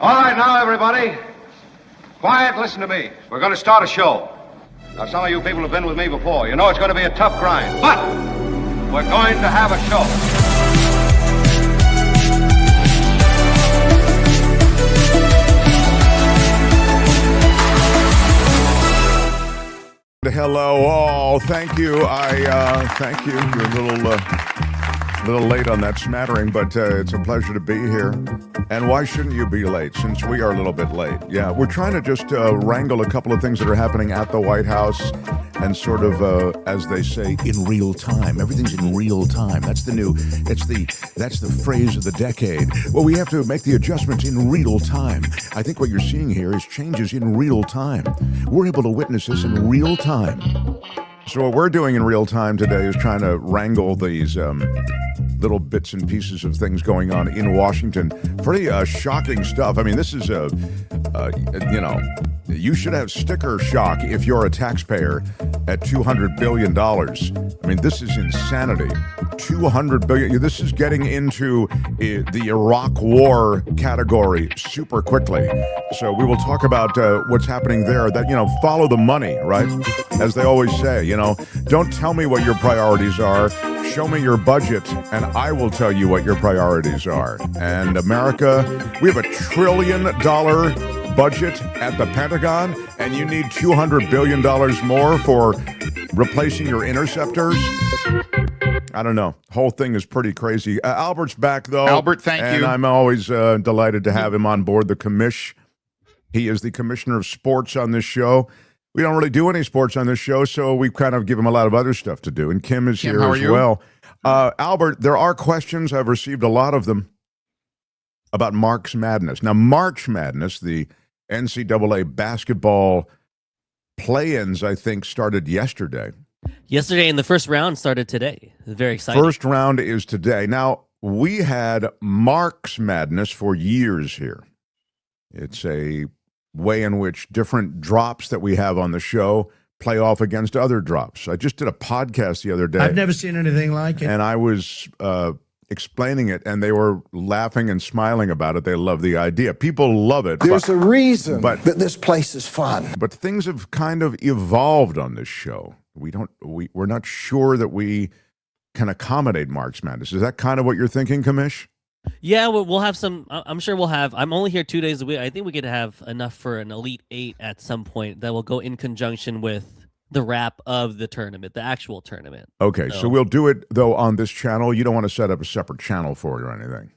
All right, now, everybody. Quiet, listen to me. We're going to start a show. Now, some of you people have been with me before. You know it's going to be a tough grind, but we're going to have a show. Hello, all. Thank you. Thank you. You're a little late on that smattering, but it's a pleasure to be here. And why shouldn't you be late, since we are a little bit late? Yeah, we're trying to just wrangle a couple of things that are happening at the White House and sort of, as they say, in real time. Everything's in real time. That's the phrase of the decade. Well, we have to make the adjustments in real time. I think what you're seeing here is changes in real time. We're able to witness this in real time. So what we're doing in real time today is trying to wrangle these little bits and pieces of things going on in Washington. Pretty shocking stuff. I mean, this is you should have sticker shock if you're a taxpayer at $200 billion. I mean, this is insanity. $200 billion. This is getting into the Iraq War category super quickly. So we will talk about what's happening there. That, follow the money, right? As they always say, don't tell me what your priorities are. Show me your budget, and I will tell you what your priorities are. And America, we have $1 trillion budget at the Pentagon, and you need $200 billion more for replacing your interceptors? I don't know. Whole thing is pretty crazy. Albert's back, though. Albert, thank you. And I'm always delighted to have him on board the commish. He is the commissioner of sports on this show. We don't really do any sports on this show, so we kind of give him a lot of other stuff to do. And Kim is here as well. Albert, there are questions. I've received a lot of them about March Madness. Now, March Madness, the NCAA basketball play-ins, I think, started yesterday. Yesterday, and the first round started today. Very exciting. First round is today. Now, we had March Madness for years here. It's a way in which different drops that we have on the show play off against other drops. I just did a podcast the other day. I've never seen anything like it. And I was explaining it, and they were laughing and smiling about it. They love the idea. People love it. There's a reason that this place is fun. But things have kind of evolved on this show. We're not sure that we can accommodate March Madness. Is that kind of what you're thinking, Commish? Yeah, we'll have some. I'm sure we'll have. I'm only here 2 days a week. I think we could have enough for an Elite Eight at some point that will go in conjunction with the wrap of the tournament, the actual tournament. Okay, so we'll do it, though, on this channel. You don't want to set up a separate channel for it or anything.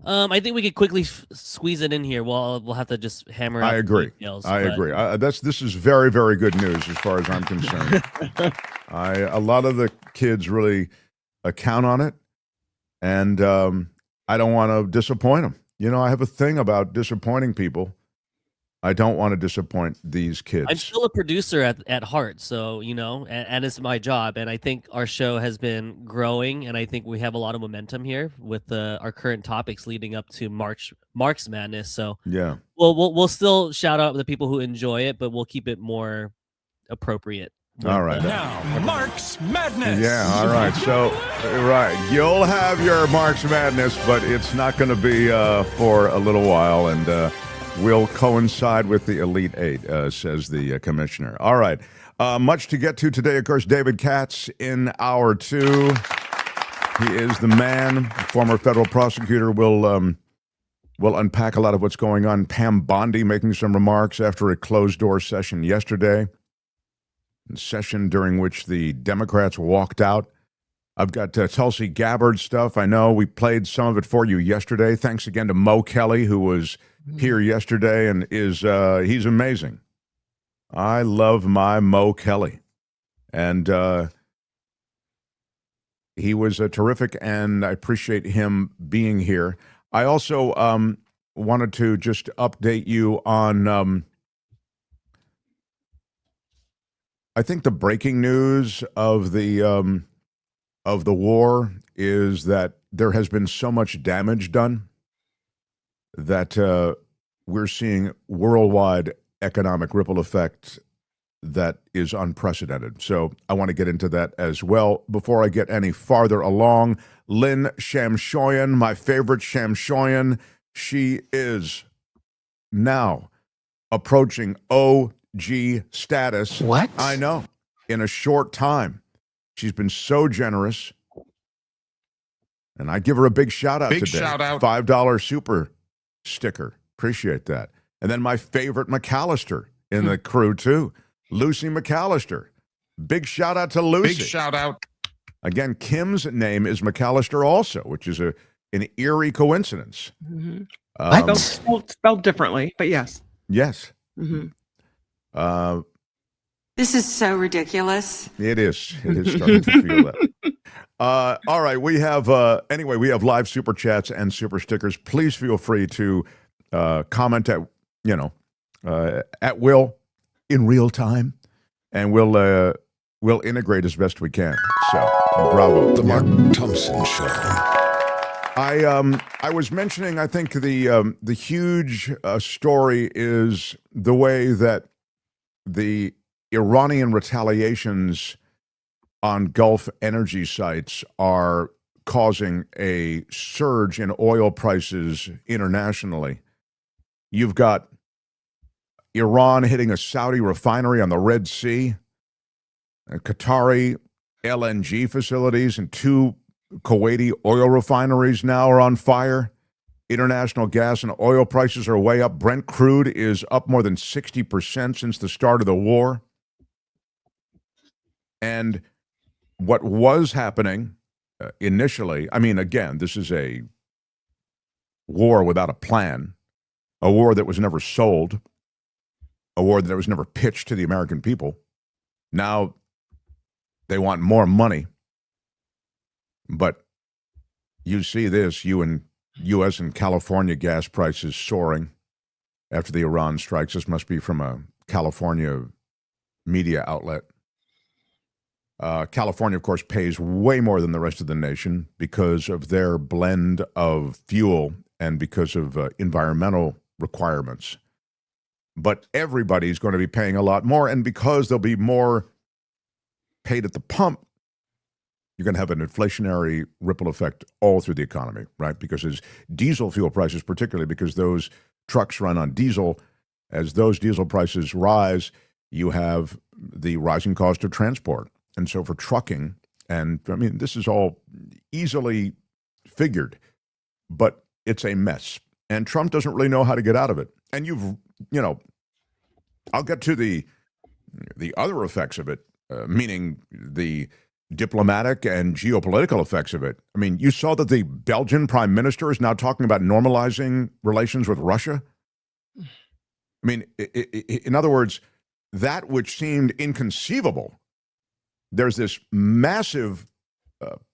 I think we could quickly squeeze it in here. We'll have to just hammer out I agree. the details, I agree. This is very, very good news as far as I'm concerned. A lot of the kids really count on it, and I don't want to disappoint them. I have a thing about disappointing people. I don't want to disappoint these kids. I'm still a producer at heart, so, and it's my job. And I think our show has been growing, and I think we have a lot of momentum here with our current topics leading up to March Madness. So yeah, we'll still shout out the people who enjoy it, but we'll keep it more appropriate. All right. Now, March Madness. Yeah, all right. So, right. You'll have your March Madness, but it's not going to be for a little while, and will coincide with the Elite Eight, says the commissioner. All right. Much to get to today. Of course, David Katz in hour 2. He is the man. Former federal prosecutor will unpack a lot of what's going on. Pam Bondi making some remarks after a closed-door session yesterday. Session during which the Democrats walked out. I've got Tulsi Gabbard stuff. I know we played some of it for you yesterday. Thanks again to Mo Kelly, who was here yesterday and he's amazing. I love my Mo Kelly. And he was terrific, and I appreciate him being here. I also wanted to just update you on I think the breaking news of the war is that there has been so much damage done that we're seeing worldwide economic ripple effect that is unprecedented. So I want to get into that as well. Before I get any farther along, Lynn Shamshoyan, my favorite Shamshoyan, she is now approaching OG status. What? I know. In a short time. She's been so generous. And I give her a big shout out today. Shout out. $5 super sticker. Appreciate that. And then my favorite McAllister in the crew, too. Lucy McAllister. Big shout out to Lucy. Big shout out. Again, Kim's name is McAllister also, which is an eerie coincidence. Spelled differently, but yes. Yes. This is so ridiculous. It is. It is starting to feel that. All right. We have, anyway, we have live super chats and super stickers. Please feel free to comment at will in real time, and we'll integrate as best we can. So, bravo. The Mark Thompson Show. I was mentioning, I think the huge story is the way that the Iranian retaliations on Gulf energy sites are causing a surge in oil prices internationally. You've got Iran hitting a Saudi refinery on the Red Sea, Qatari LNG facilities, and 2 Kuwaiti oil refineries now are on fire. International gas and oil prices are way up. Brent crude is up more than 60% since the start of the war. And what was happening initially, I mean, again, this is a war without a plan, a war that was never sold, a war that was never pitched to the American people. Now they want more money. But you see this, U.S. and California gas prices soaring after the Iran strikes. This must be from a California media outlet. California, of course, pays way more than the rest of the nation because of their blend of fuel and because of environmental requirements. But everybody's going to be paying a lot more, and because there'll be more paid at the pump, you're going to have an inflationary ripple effect all through the economy, right? Because as diesel fuel prices, particularly because those trucks run on diesel, as those diesel prices rise, you have the rising cost of transport. And so for trucking, and I mean, this is all easily figured, but it's a mess. And Trump doesn't really know how to get out of it. And I'll get to the other effects of it, meaning the diplomatic and geopolitical effects of it. I mean, you saw that the Belgian prime minister is now talking about normalizing relations with Russia. I mean, in other words, that which seemed inconceivable, there's this massive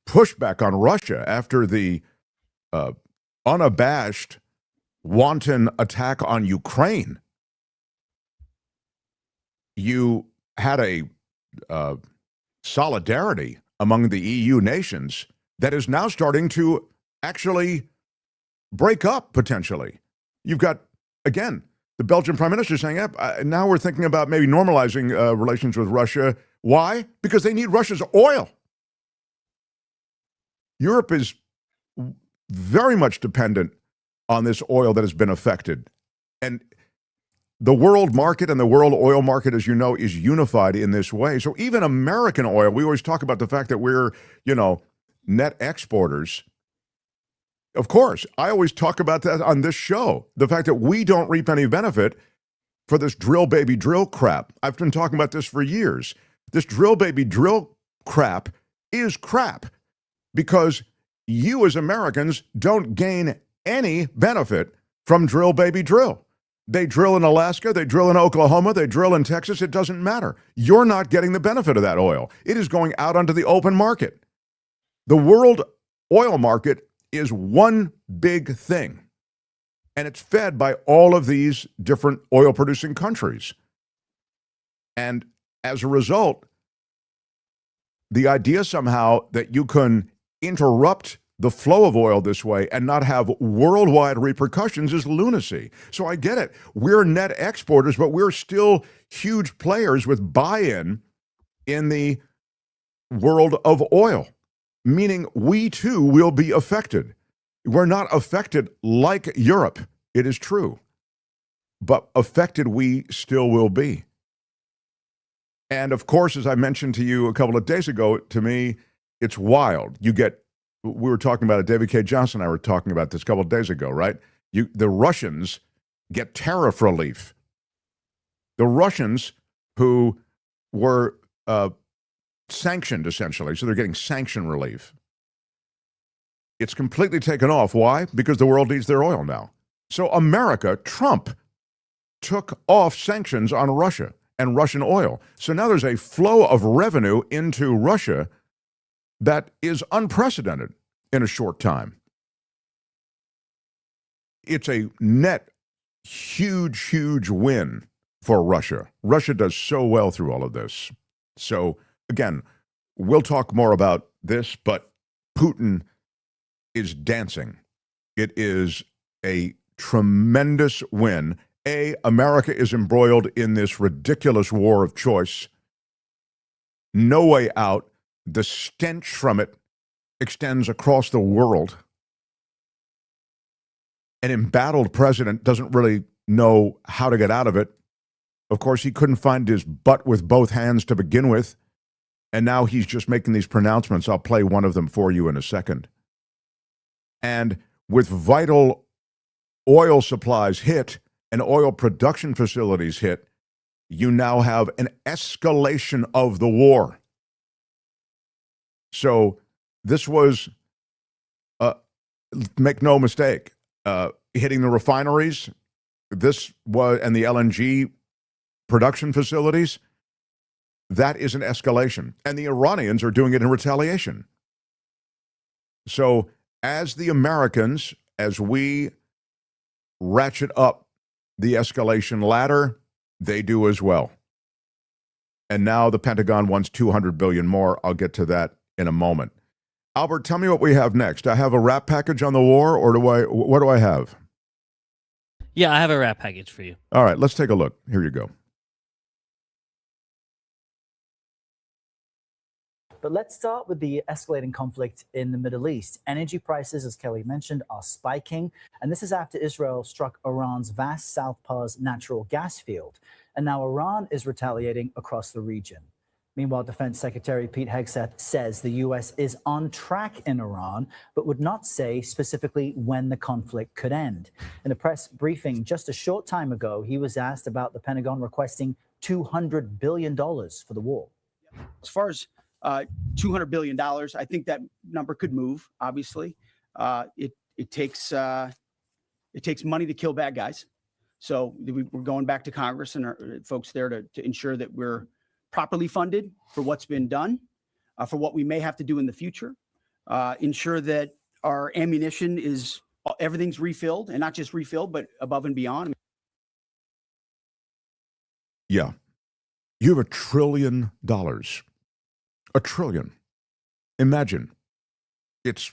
pushback on Russia after the unabashed, wanton attack on Ukraine. You had a solidarity among the EU nations that is now starting to actually break up, potentially. You've got, again, the Belgian prime minister saying, now we're thinking about maybe normalizing relations with Russia. Why? Because they need Russia's oil. Europe is very much dependent on this oil that has been affected. And the world market and the world oil market, as you know, is unified in this way. So even American oil, we always talk about the fact that we're, net exporters. Of course, I always talk about that on this show, the fact that we don't reap any benefit for this drill baby drill crap. I've been talking about this for years. This drill baby drill crap is crap because you as Americans don't gain any benefit from drill baby drill. They drill in Alaska, they drill in Oklahoma, they drill in Texas, it doesn't matter. You're not getting the benefit of that oil. It is going out onto the open market. The world oil market is one big thing, and it's fed by all of these different oil-producing countries. And as a result, the idea somehow that you can interrupt the flow of oil this way and not have worldwide repercussions is lunacy. So I get it. We're net exporters, but we're still huge players with buy-in in the world of oil, meaning we too will be affected. We're not affected like Europe. It is true. but affected we still will be. And of course, as I mentioned to you a couple of days ago, to me, it's wild. We were talking about it, David K. Johnson and I were talking about this a couple of days ago, right? The Russians get tariff relief. The Russians who were sanctioned, essentially, so they're getting sanction relief. It's completely taken off. Why? Because the world needs their oil now. So America, Trump, took off sanctions on Russia and Russian oil. So now there's a flow of revenue into Russia that is unprecedented in a short time. It's a net huge, huge win for Russia. Russia does so well through all of this. So again, we'll talk more about this, but Putin is dancing. It is a tremendous win. America is embroiled in this ridiculous war of choice. No way out. The stench from it extends across the world. An embattled president doesn't really know how to get out of it. Of course, he couldn't find his butt with both hands to begin with, and now he's just making these pronouncements. I'll play one of them for you in a second. And with vital oil supplies hit and oil production facilities hit, you now have an escalation of the war. So this was, make no mistake, hitting the refineries, and the LNG production facilities, that is an escalation. And the Iranians are doing it in retaliation. So as the Americans, as we ratchet up the escalation ladder, they do as well. And now the Pentagon wants $200 billion more. I'll get to that in a moment. Albert, tell me what we have next. I have a wrap package on the war, or what do I have? Yeah, I have a wrap package for you. All right, let's take a look. Here you go. But let's start with the escalating conflict in the Middle East. Energy prices, as Kelly mentioned, are spiking. And this is after Israel struck Iran's vast South Pars natural gas field. And now Iran is retaliating across the region. Meanwhile, Defense Secretary Pete Hegseth says the U.S. is on track in Iran, but would not say specifically when the conflict could end. In a press briefing just a short time ago, he was asked about the Pentagon requesting $200 billion for the war. As far as $200 billion, I think that number could move. Obviously, it takes money to kill bad guys. So we're going back to Congress and our folks there to ensure that we're properly funded for what's been done, for what we may have to do in the future, ensure that our ammunition everything's refilled, and not just refilled, but above and beyond. Yeah. You have $1 trillion. $1 trillion. Imagine. It's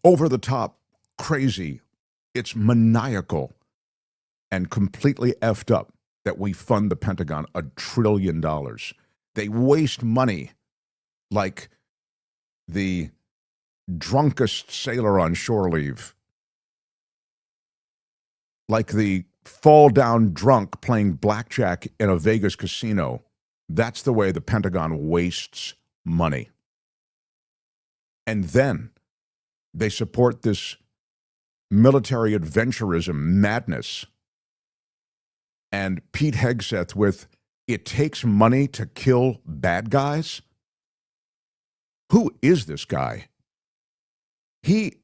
over the top, crazy. It's maniacal and completely effed up that we fund the Pentagon $1 trillion. They waste money like the drunkest sailor on shore leave, like the fall down drunk playing blackjack in a Vegas casino. That's the way the Pentagon wastes money. And then they support this military adventurism madness. And Pete Hegseth with, it takes money to kill bad guys? Who is this guy? He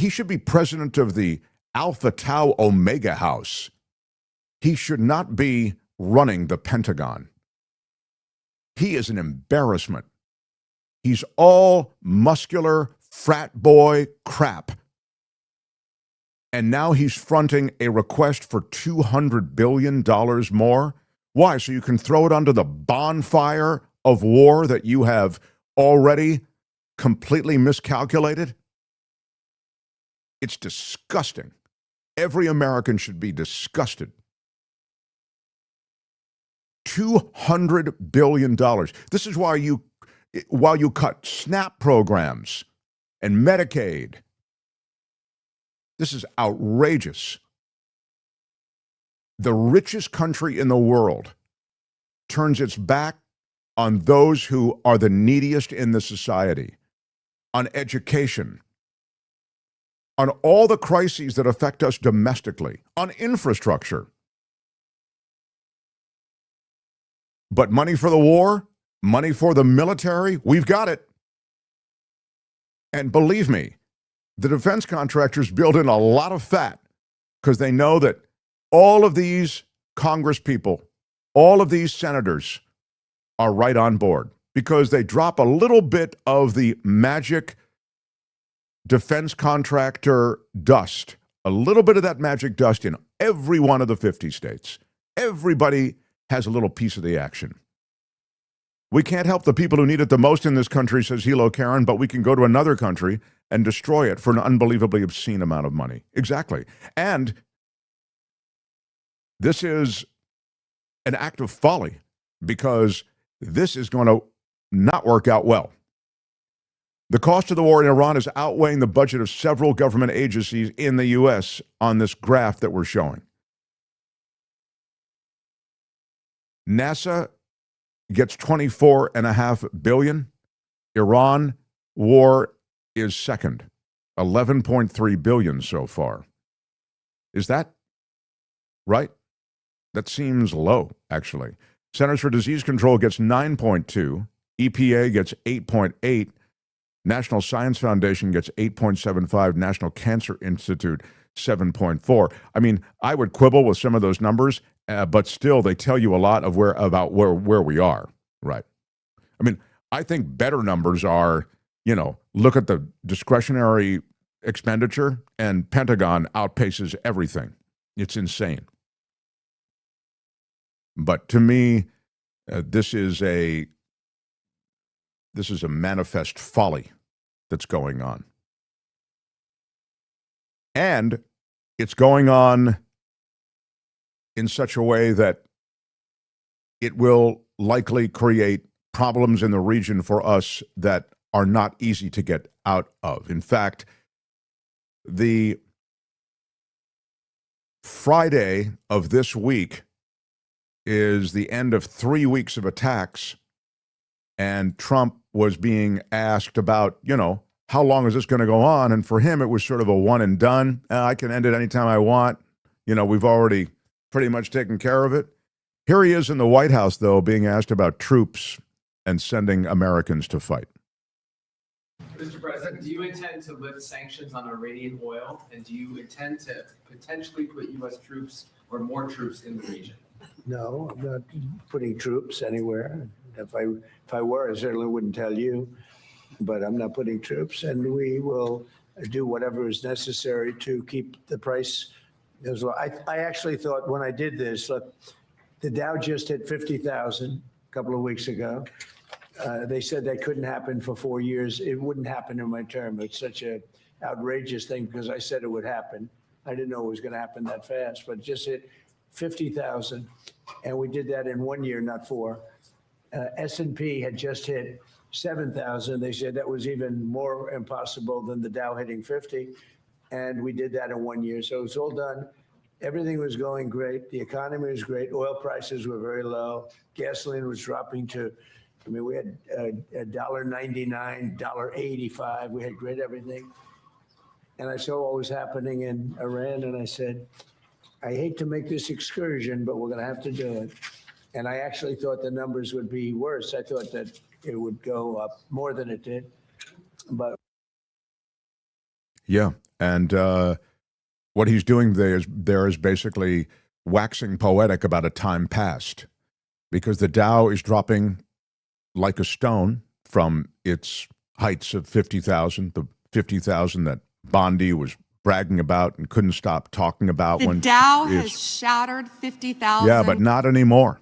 should be president of the Alpha Tau Omega House. He should not be running the Pentagon. He is an embarrassment. He's all muscular frat boy crap. And now he's fronting a request for $200 billion more. Why? So you can throw it under the bonfire of war that you have already completely miscalculated? It's disgusting. Every American should be disgusted. $200 billion. This is why while you cut SNAP programs and Medicaid. This is outrageous. the richest country in the world turns its back on those who are the neediest in the society, on education, on all the crises that affect us domestically, on infrastructure. But money for the war, money for the military, we've got it. And believe me, the defense contractors build in a lot of fat because they know that all of these Congress people, all of these senators are right on board because they drop a little bit of the magic defense contractor dust, a little bit of that magic dust in every one of the 50 states. Everybody has a little piece of the action. We can't help the people who need it the most in this country, says Hilo Karen, but we can go to another country and destroy it for an unbelievably obscene amount of money. Exactly. And this is an act of folly because this is going to not work out well. The cost of the war in Iran is outweighing the budget of several government agencies in the U.S. on this graph that we're showing. NASA gets $24.5 billion. Iran war is second, $11.3 billion so far. Is that right? That seems low, actually. Centers for Disease Control gets 9.2. EPA gets 8.8. National Science Foundation gets 8.75. National Cancer Institute 7.4. I mean, I would quibble with some of those numbers, but still, they tell you a lot of about where we are, right? I mean, I think better numbers are, look at the discretionary expenditure, and Pentagon outpaces everything. It's insane. But to me, this is a manifest folly that's going on. And it's going on in such a way that it will likely create problems in the region for us that are not easy to get out of. In fact, the Friday of this week is the end of 3 weeks of attacks, and Trump was being asked about, how long is this going to go on? And for him, it was sort of a one and done. I can end it anytime I want. We've already pretty much taken care of it. Here he is in the White House, though, being asked about troops and sending Americans to fight. Mr. President, do you intend to lift sanctions on Iranian oil, and do you intend to potentially put U.S. troops or more troops in the region? No, I'm not putting troops anywhere. If I were, I certainly wouldn't tell you, but I'm not putting troops, and we will do whatever is necessary to keep the price as low. I actually thought when I did this, look, the Dow just hit 50,000 a couple of weeks ago. They said that couldn't happen for 4 years. It wouldn't happen in my term. It's such an outrageous thing because I said it would happen. I didn't know it was going to happen that fast, but it just hit 50,000, and we did that in 1 year, not 4. S&P had just hit 7,000. They said that was even more impossible than the Dow hitting 50, and we did that in 1 year. So it's all done. Everything was going great. The economy was great. Oil prices were very low. Gasoline was dropping to, we had $1.99, $1.85. We had great everything. And I saw what was happening in Iran, and I said, I hate to make this excursion, but we're going to have to do it. And I actually thought the numbers would be worse. I thought that it would go up more than it did. But yeah, and what he's doing there is basically waxing poetic about a time past, because the Dow is dropping like a stone from its heights of 50,000, the 50,000 that Bondi was bragging about and couldn't stop talking about. The Dow has shattered 50,000. Yeah, but not anymore.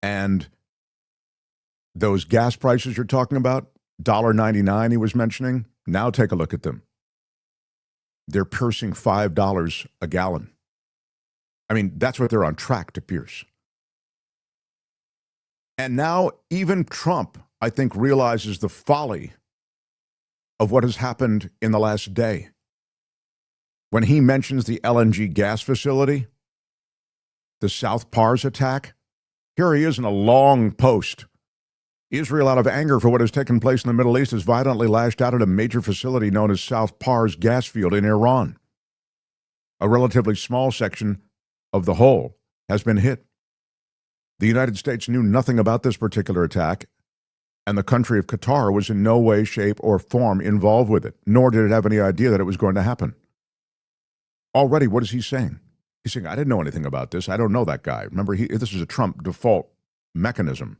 And those gas prices you're talking about, $1.99 he was mentioning, now take a look at them. They're piercing $5 a gallon. I mean, that's what they're on track to pierce. And now even Trump, I think, realizes the folly of what has happened in the last day. When he mentions the LNG gas facility, the South Pars attack. Here he is in a long post. Israel, out of anger for what has taken place in the Middle East, has violently lashed out at a major facility known as South Pars gas field in Iran. A relatively small section of the whole has been hit. The United States knew nothing about this particular attack, and the country of Qatar was in no way, shape, or form involved with it, nor did it have any idea that it was going to happen. Already, what is he saying? He's saying, I didn't know anything about this. I don't know that guy. Remember, this is a Trump default mechanism.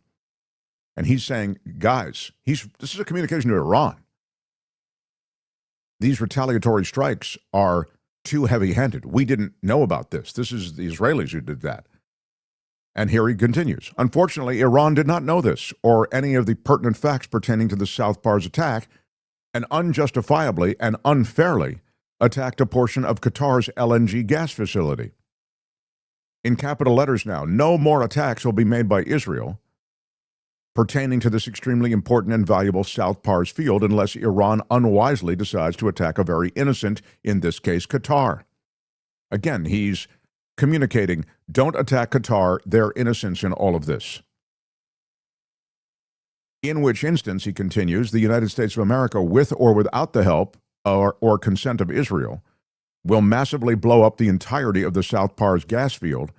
And he's saying, guys, this is a communication to Iran. These retaliatory strikes are too heavy-handed. We didn't know about this. This is the Israelis who did that. And here he continues. Unfortunately, Iran did not know this or any of the pertinent facts pertaining to the South Pars attack, and unjustifiably and unfairly attacked a portion of Qatar's LNG gas facility. In capital letters now, no more attacks will be made by Israel pertaining to this extremely important and valuable South Pars field unless Iran unwisely decides to attack a very innocent, in this case, Qatar. Again, he's communicating, don't attack Qatar, their innocence in all of this. In which instance, he continues, the United States of America, with or without the help or consent of Israel, will massively blow up the entirety of the South Pars gas field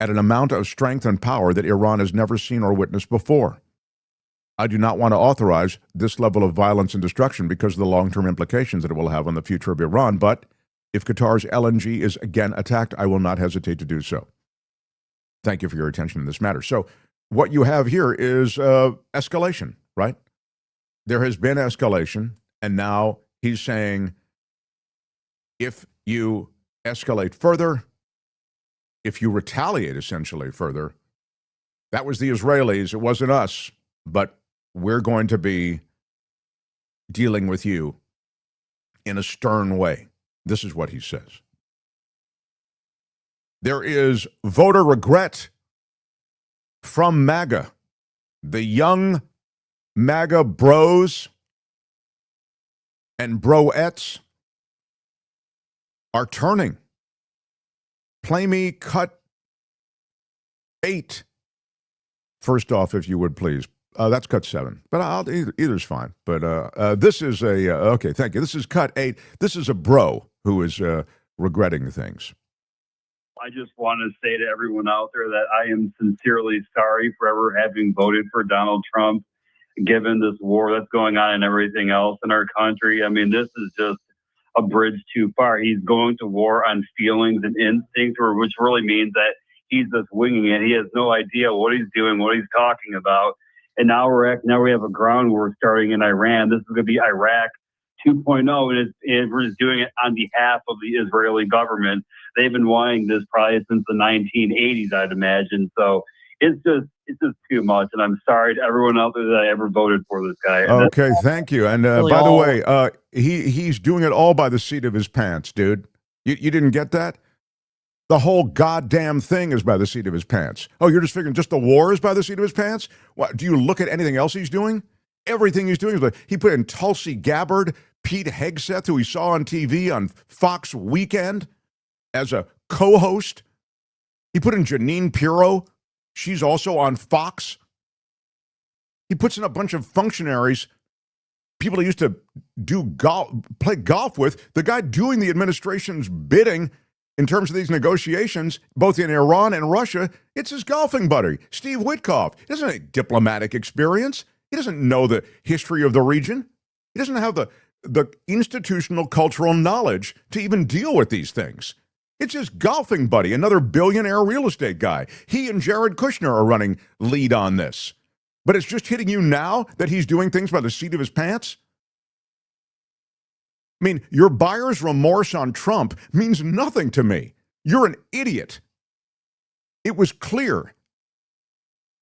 at an amount of strength and power that Iran has never seen or witnessed before. I do not want to authorize this level of violence and destruction because of the long-term implications that it will have on the future of Iran, but if Qatar's LNG is again attacked, I will not hesitate to do so. Thank you for your attention in this matter. So what you have here is escalation, right? There has been escalation, and now he's saying, if you escalate further, if you retaliate essentially further, that was the Israelis, it wasn't us, but we're going to be dealing with you in a stern way. This is what he says. There is voter regret from MAGA. The young MAGA bros and broettes are turning. Play me cut 8. First off, if you would please. That's cut 7, but either's fine. But this is okay, thank you. This is cut 8. This is a bro who is regretting things. I just want to say to everyone out there that I am sincerely sorry for ever having voted for Donald Trump, given this war that's going on and everything else in our country. I mean, this is just a bridge too far. He's going to war on feelings and instincts, which really means that he's just winging it. He has no idea what he's doing, what he's talking about. And now we have a ground war starting in Iran. This is going to be Iraq 2.0, and we're just doing it on behalf of the Israeli government. They've been wanting this probably since the 1980s, I'd imagine. So it's just too much. And I'm sorry to everyone out there that I ever voted for this guy. Okay, thank you. And by the way, he's doing it all by the seat of his pants, dude. You didn't get that? The whole goddamn thing is by the seat of his pants. Oh, you're just figuring just the war is by the seat of his pants? What, do you look at anything else he's doing? Everything he's doing is like, he put in Tulsi Gabbard, Pete Hegseth, who he saw on TV on Fox Weekend as a co-host. He put in Jeanine Pirro. She's also on Fox. He puts in a bunch of functionaries, people he used to play golf with. The guy doing the administration's bidding in terms of these negotiations, both in Iran and Russia, it's his golfing buddy, Steve Witkoff. He doesn't have any diplomatic experience. He doesn't know the history of the region. He doesn't have the institutional cultural knowledge to even deal with these things. It's his golfing buddy, another billionaire real estate guy. He and Jared Kushner are running lead on this. But it's just hitting you now that he's doing things by the seat of his pants? I mean, your buyer's remorse on Trump means nothing to me. You're an idiot. It was clear.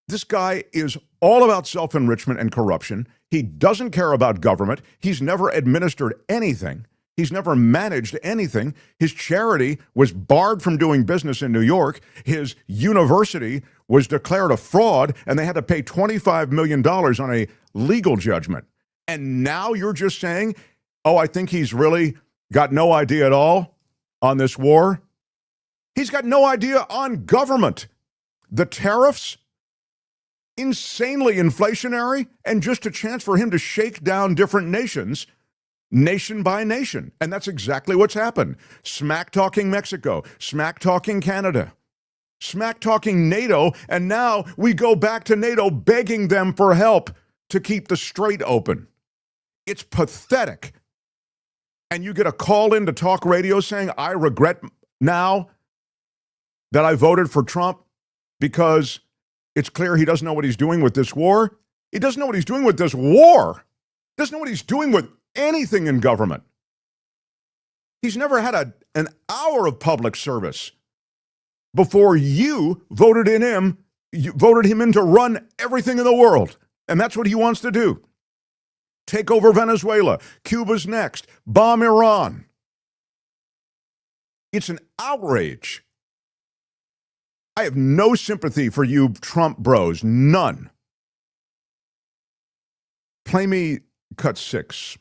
This guy is all about self-enrichment and corruption. He doesn't care about government. He's never administered anything. He's never managed anything. His charity was barred from doing business in New York. His university was declared a fraud, and they had to pay $25 million on a legal judgment. And now you're just saying, oh, I think he's really got no idea at all on this war. He's got no idea on government. The tariffs, insanely inflationary, and just a chance for him to shake down different nations, nation by nation. And that's exactly what's happened. Smack-talking Mexico, smack-talking Canada, smack-talking NATO, and now we go back to NATO begging them for help to keep the strait open. It's pathetic. And you get a call into talk radio saying, I regret now that I voted for Trump because it's clear he doesn't know what he's doing with this war. He doesn't know what he's doing with this war. He doesn't know what he's doing with anything in government. He's never had an hour of public service before you voted in him. You voted him in to run everything in the world. And that's what he wants to do. Take over Venezuela. Cuba's next. Bomb Iran. It's an outrage. I have no sympathy for you Trump bros. None. Play me cut 6.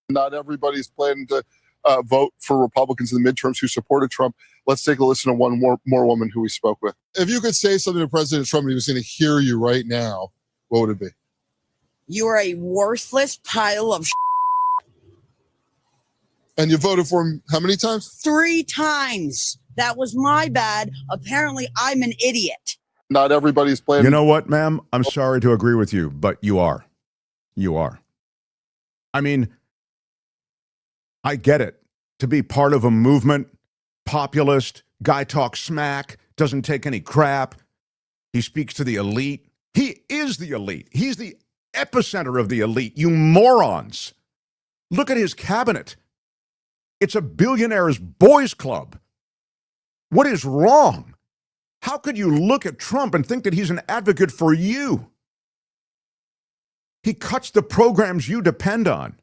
Not everybody's planning to vote for Republicans in the midterms who supported Trump. Let's take a listen to one more woman who we spoke with. If you could say something to President Trump and he was going to hear you right now, what would it be? You are a worthless pile of And you voted for him how many times? 3 times. That was my bad. Apparently, I'm an idiot. Not everybody's planning. You know what, ma'am? I'm sorry to agree with you, but you are. You are. I mean, I get it. To be part of a movement, populist, guy talks smack, doesn't take any crap. He speaks to the elite. He is the elite. He's the epicenter of the elite. You morons. Look at his cabinet. It's a billionaire's boys club. What is wrong? How could you look at Trump and think that he's an advocate for you? He cuts the programs you depend on.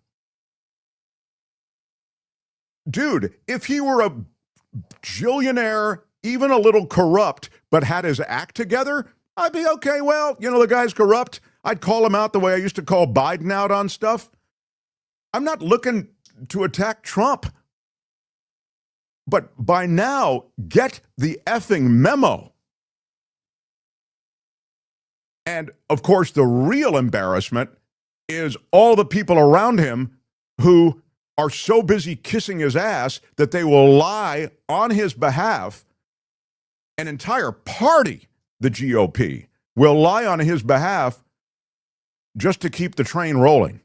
Dude, if he were a billionaire, even a little corrupt, but had his act together, I'd be okay. Well, you know, the guy's corrupt. I'd call him out the way I used to call Biden out on stuff. I'm not looking to attack Trump. But by now, get the effing memo. And, of course, the real embarrassment is all the people around him who are so busy kissing his ass that they will lie on his behalf. An entire party, the GOP, will lie on his behalf just to keep the train rolling.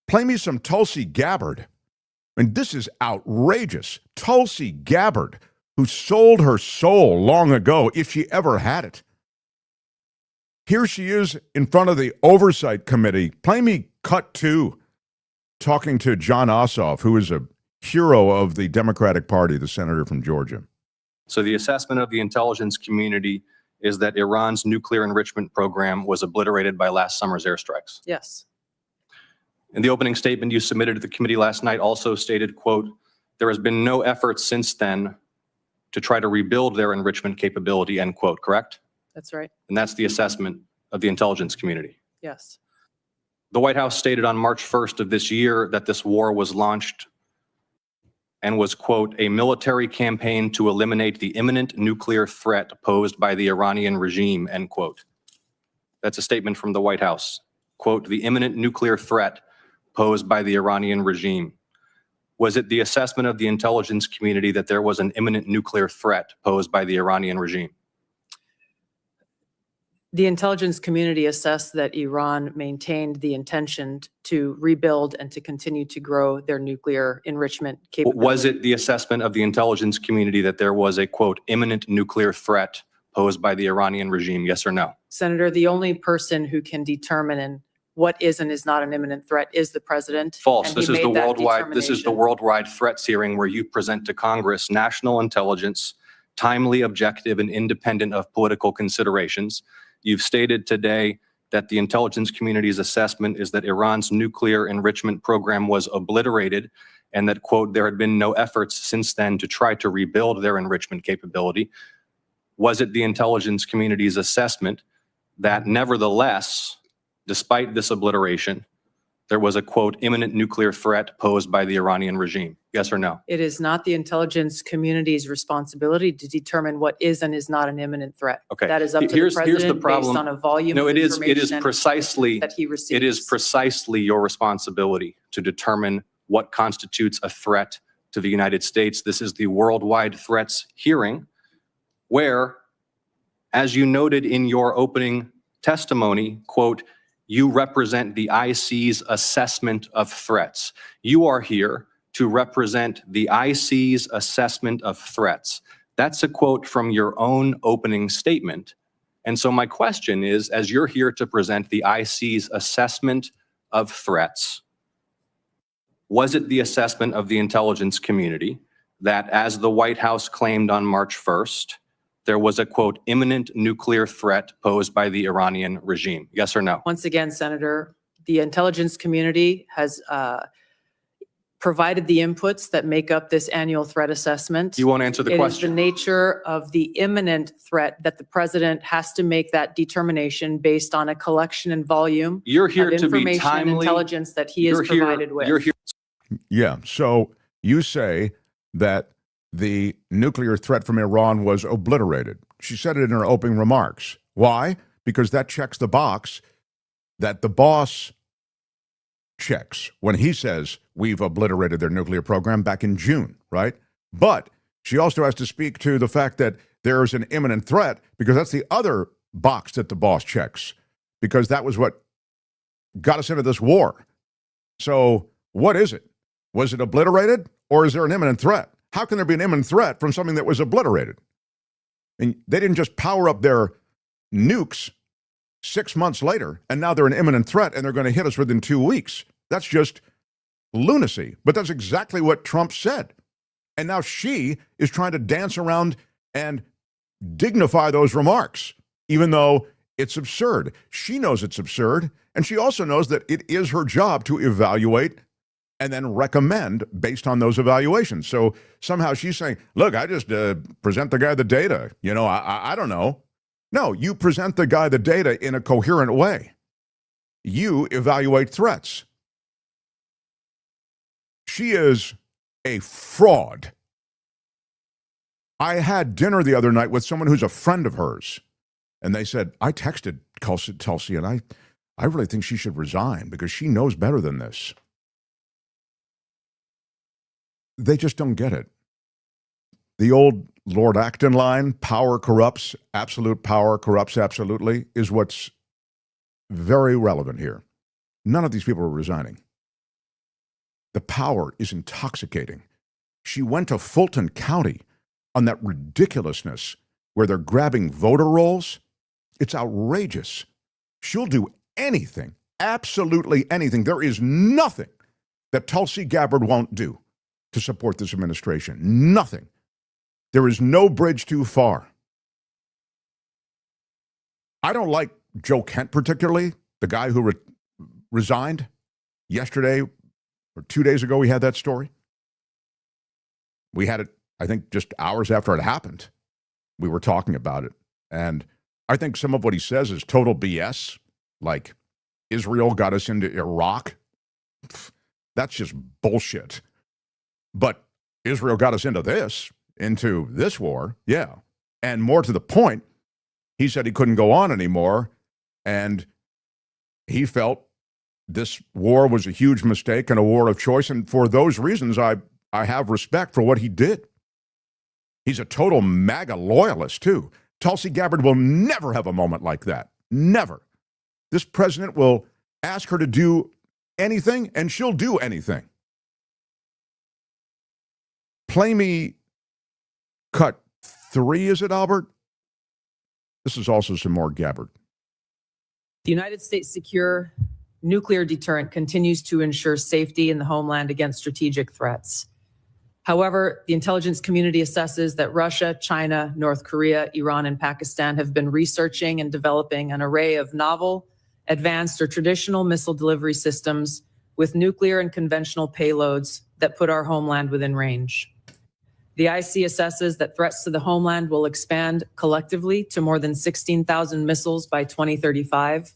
Play me some Tulsi Gabbard. And this is outrageous. Tulsi Gabbard, who sold her soul long ago, if she ever had it. Here she is in front of the Oversight Committee. Play me cut 2, talking to John Ossoff, who is a hero of the Democratic Party, the senator from Georgia. So the assessment of the intelligence community is that Iran's nuclear enrichment program was obliterated by last summer's airstrikes. Yes. In the opening statement you submitted to the committee last night also stated, quote, there has been no effort since then to try to rebuild their enrichment capability, end quote, correct? That's right. And that's the assessment of the intelligence community. Yes. The White House stated on March 1st of this year that this war was launched and was, quote, a military campaign to eliminate the imminent nuclear threat posed by the Iranian regime, end quote. That's a statement from the White House. Quote, the imminent nuclear threat posed by the Iranian regime. Was it the assessment of the intelligence community that there was an imminent nuclear threat posed by the Iranian regime? The intelligence community assessed that Iran maintained the intention to rebuild and to continue to grow their nuclear enrichment capability. Was it the assessment of the intelligence community that there was a, quote, imminent nuclear threat posed by the Iranian regime, yes or no? Senator, the only person who can determine what is and is not an imminent threat is the president. False. And This he is the made that worldwide. This is the determination. worldwide threats hearing where you present to Congress national intelligence, timely, objective, and independent of political considerations. You've stated today that the intelligence community's assessment is that Iran's nuclear enrichment program was obliterated and that, quote, there had been no efforts since then to try to rebuild their enrichment capability. Was it the intelligence community's assessment that nevertheless, despite this obliteration, there was a, quote, imminent nuclear threat posed by the Iranian regime? Yes or no? It is not the intelligence community's responsibility to determine what is and is not an imminent threat. Okay. That is up to Here's the the president problem. based on a volume No, of it is information precisely that he receives. it is precisely your responsibility to determine what constitutes a threat to the United States. This is the worldwide threats hearing, where, as you noted in your opening testimony, quote, you represent the IC's assessment of threats. You are here to represent the IC's assessment of threats. That's a quote from your own opening statement. And so my question is, as you're here to present the IC's assessment of threats, was it the assessment of the intelligence community that, as the White House claimed on March 1st, there was a, quote, imminent nuclear threat posed by the Iranian regime? Yes or no? Once again, Senator, the intelligence community has provided the inputs that make up this annual threat assessment. You won't answer the It is question. the nature of the imminent threat that the president has to make that determination based on a collection and volume You're here of to be information and timely. intelligence that he is You're here- provided with. You're here. Yeah. So you say that the nuclear threat from Iran was obliterated. She said it in her opening remarks. Why? Because that checks the box that the boss checks when he says we've obliterated their nuclear program back in June, right? But she also has to speak to the fact that there is an imminent threat, because that's the other box that the boss checks, because that was what got us into this war. So what is it? Was it obliterated, or is there an imminent threat? How can there be an imminent threat from something that was obliterated? And they didn't just power up their nukes 6 months later, and now they're an imminent threat, and they're going to hit us within 2 weeks. That's just lunacy. But that's exactly what Trump said. And now she is trying to dance around and dignify those remarks, even though it's absurd. She knows it's absurd, and she also knows that it is her job to evaluate and then recommend based on those evaluations. So somehow she's saying, look, I just present the guy the data. You know, I don't know. No, you present the guy the data in a coherent way. You evaluate threats. She is a fraud. I had dinner the other night with someone who's a friend of hers, and they said, I texted Tulsi, and I really think she should resign because she knows better than this. They just don't get it. The old Lord Acton line, power corrupts, absolute power corrupts absolutely, is what's very relevant here. None of these people are resigning. The power is intoxicating. She went to Fulton County on that ridiculousness where they're grabbing voter rolls. It's outrageous. She'll do anything, absolutely anything. There is nothing that Tulsi Gabbard won't do to support this administration. Nothing. There is no bridge too far. I don't like Joe Kent particularly, the guy who resigned yesterday or 2 days ago. We had that story. We had it, I think, just hours after it happened. We were talking about it. And I think some of what he says is total BS, like Israel got us into Iraq. That's just bullshit. But Israel got us into this war, yeah. And more to the point, he said he couldn't go on anymore, and he felt this war was a huge mistake and a war of choice, and for those reasons, I have respect for what he did. He's a total MAGA loyalist, too. Tulsi Gabbard will never have a moment like that. Never. This president will ask her to do anything, and she'll do anything. Play me cut 3, is it, Albert? This is also some more Gabbard. The United States' secure nuclear deterrent continues to ensure safety in the homeland against strategic threats. However, the intelligence community assesses that Russia, China, North Korea, Iran, and Pakistan have been researching and developing an array of novel, advanced, or traditional missile delivery systems with nuclear and conventional payloads that put our homeland within range. The IC assesses that threats to the homeland will expand collectively to more than 16,000 missiles by 2035,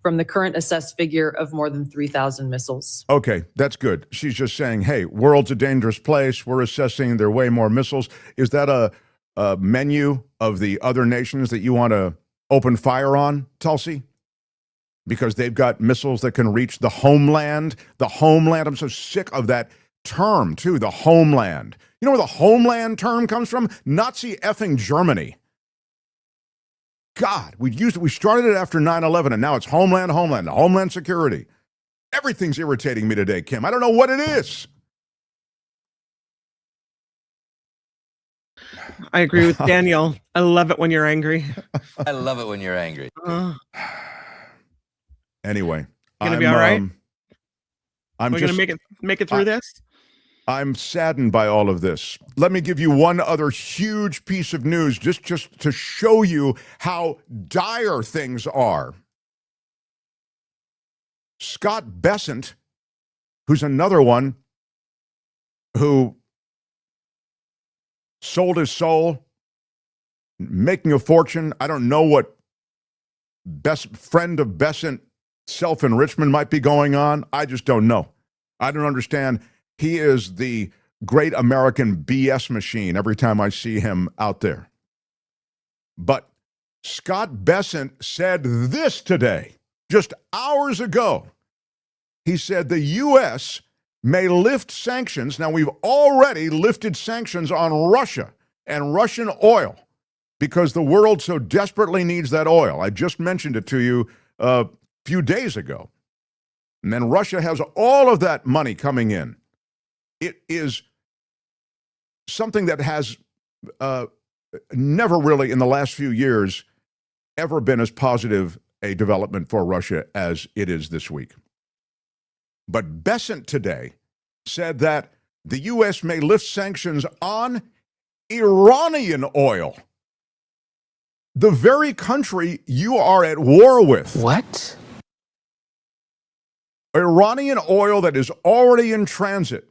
from the current assessed figure of more than 3,000 missiles. Okay, that's good. She's just saying, hey, world's a dangerous place. We're assessing there are way more missiles. Is that a menu of the other nations that you want to open fire on, Tulsi? Because they've got missiles that can reach the homeland. The homeland, I'm so sick of that term, too, the homeland. You know where the homeland term comes from? Nazi effing Germany. God, we started it after 9/11, and now it's homeland security. Everything's irritating me today, Kim. I don't know what it is. I agree with Daniel. I love it when you're angry. I love it when you're angry. Anyway, gonna be all right. We're gonna make it through this. I'm saddened by all of this. Let me give you one other huge piece of news just to show you how dire things are. Scott Bessent, who's another one who sold his soul, making a fortune. I don't know what best friend of Bessent self-enrichment might be going on. I just don't know. I don't understand. He is the great American BS machine every time I see him out there. But Scott Bessent said this today, just hours ago. He said the U.S. may lift sanctions. Now, we've already lifted sanctions on Russia and Russian oil because the world so desperately needs that oil. I just mentioned it to you a few days ago. And then Russia has all of that money coming in. It is something that has never really in the last few years ever been as positive a development for Russia as it is this week. But Bessent today said that the U.S. may lift sanctions on Iranian oil, the very country you are at war with. What? Iranian oil that is already in transit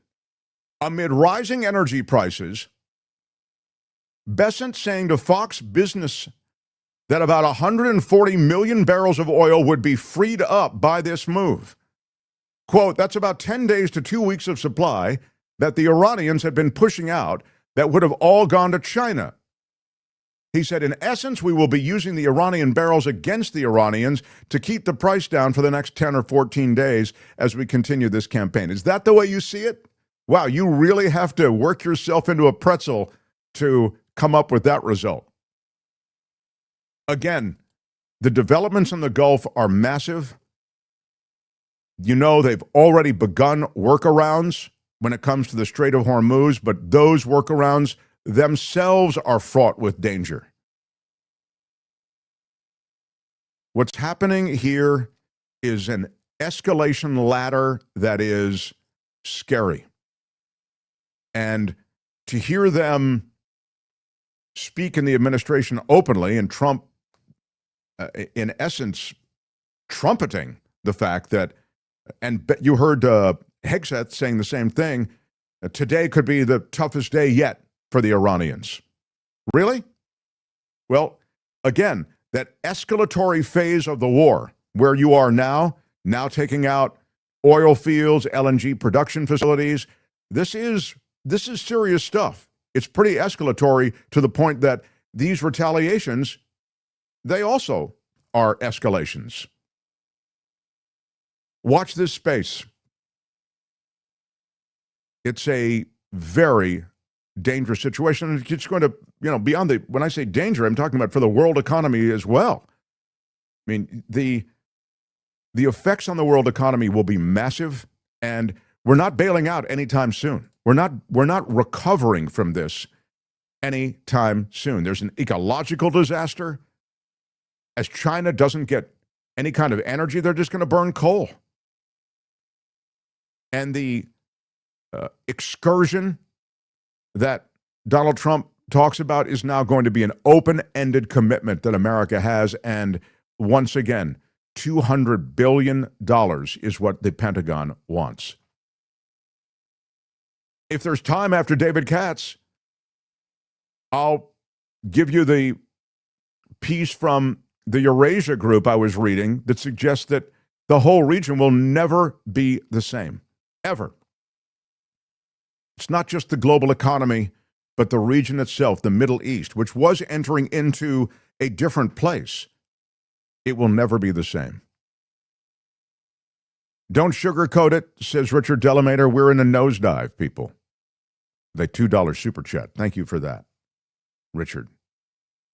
amid rising energy prices. Bessent saying to Fox Business that about 140 million barrels of oil would be freed up by this move. Quote, that's about 10 days to 2 weeks of supply that the Iranians had been pushing out that would have all gone to China. He said, in essence, we will be using the Iranian barrels against the Iranians to keep the price down for the next 10 or 14 days as we continue this campaign. Is that the way you see it? Wow, you really have to work yourself into a pretzel to come up with that result. Again, the developments in the Gulf are massive. You know, they've already begun workarounds when it comes to the Strait of Hormuz, but those workarounds themselves are fraught with danger. What's happening here is an escalation ladder that is scary. And to hear them speak in the administration openly, and Trump, in essence, trumpeting the fact that, and you heard Hegseth saying the same thing, today could be the toughest day yet for the Iranians. Really? Well, again, that escalatory phase of the war, where you are now taking out oil fields, LNG production facilities, this is serious stuff. It's pretty escalatory to the point that these retaliations, they also are escalations. Watch this space. It's a very dangerous situation. It's going to, beyond when I say danger, I'm talking about for the world economy as well. I mean, the effects on the world economy will be massive, and we're not bailing out anytime soon. We're not recovering from this anytime soon. There's an ecological disaster. As China doesn't get any kind of energy, they're just going to burn coal. And the excursion that Donald Trump talks about is now going to be an open-ended commitment that America has. And once again, $200 billion is what the Pentagon wants. If there's time after David Katz, I'll give you the piece from the Eurasia group I was reading that suggests that the whole region will never be the same, ever. It's not just the global economy, but the region itself, the Middle East, which was entering into a different place. It will never be the same. Don't sugarcoat it, says Richard Delamater. We're in a nosedive, people. The $2 super chat. Thank you for that, Richard.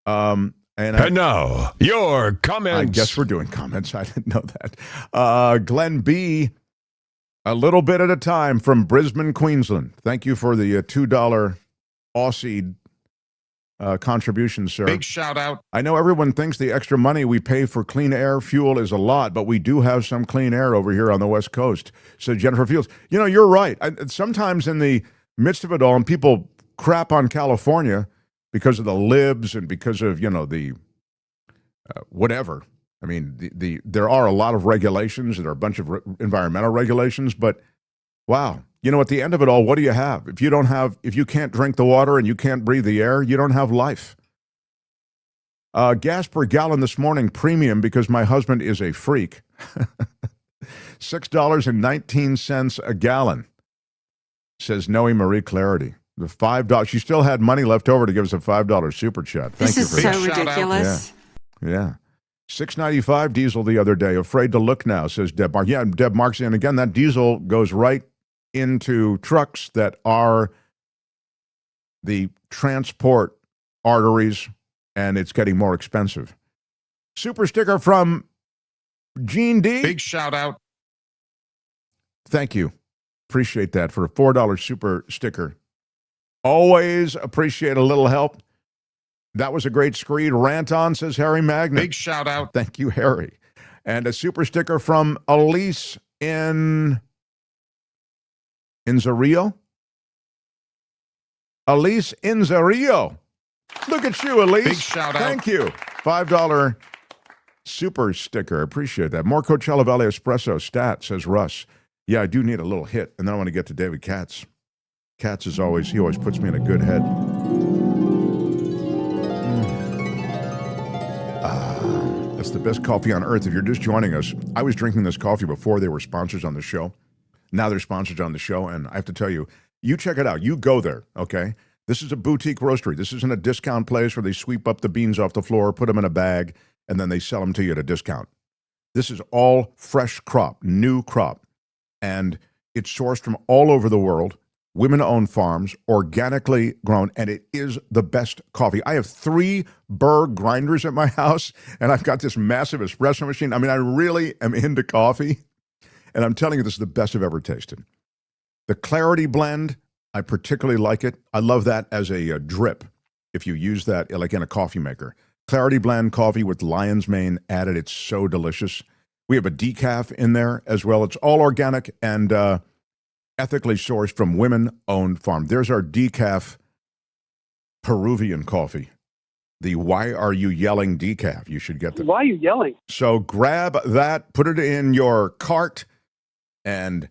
And now, your comments. I guess we're doing comments. I didn't know that. Glenn B., a little bit at a time from Brisbane, Queensland. Thank you for the $2 Aussie contribution, sir. Big shout out. I know everyone thinks the extra money we pay for clean air fuel is a lot, but we do have some clean air over here on the West Coast. So Jennifer Fields, you're right. Sometimes in the midst of it all, and people crap on California because of the libs and because of, the whatever. I mean, there are a lot of regulations. There are a bunch of environmental regulations, but wow. At the end of it all, what do you have? If you can't drink the water and you can't breathe the air, you don't have life. Gas per gallon this morning, premium because my husband is a freak. $6.19 a gallon, says Noe Marie Clarity. The $5, she still had money left over to give us a $5 super chat. Thank you for that. This is so ridiculous. Yeah. $6.95 diesel the other day. Afraid to look now, says Deb Mark. Yeah, Deb Mark's in again. That diesel goes right into trucks that are the transport arteries, and it's getting more expensive. Super sticker from Gene D. Big shout out. Thank you. Appreciate that for a $4 super sticker. Always appreciate a little help. That was a great screed. Rant on, says Harry Magnet. Big shout out. Thank you, Harry. And a super sticker from Elise in Zario. Elise in Zario. Look at you, Elise. Big shout out. Thank you. $5 super sticker. Appreciate that. More Coachella Valley Espresso stat, says Russ. Yeah, I do need a little hit. And then I want to get to David Katz. Katz he always puts me in a good head. That's the best coffee on earth. If you're just joining us, I was drinking this coffee before they were sponsors on the show. Now they're sponsors on the show, and I have to tell you, you check it out. You go there, okay? This is a boutique roastery. This isn't a discount place where they sweep up the beans off the floor, put them in a bag, and then they sell them to you at a discount. This is all fresh crop, new crop, and it's sourced from all over the world. Women-owned farms, organically grown, and it is the best coffee. I have 3 Burr grinders at my house, and I've got this massive espresso machine. I mean, I really am into coffee, and I'm telling you, this is the best I've ever tasted. The Clarity blend, I particularly like it. I love that as a drip, if you use that like in a coffee maker. Clarity blend coffee with lion's mane added. It's so delicious. We have a decaf in there as well. It's all organic and ethically sourced from women-owned farm. There's our decaf Peruvian coffee. The Why Are You Yelling decaf. You should get that. Why are you yelling? So grab that, put it in your cart, and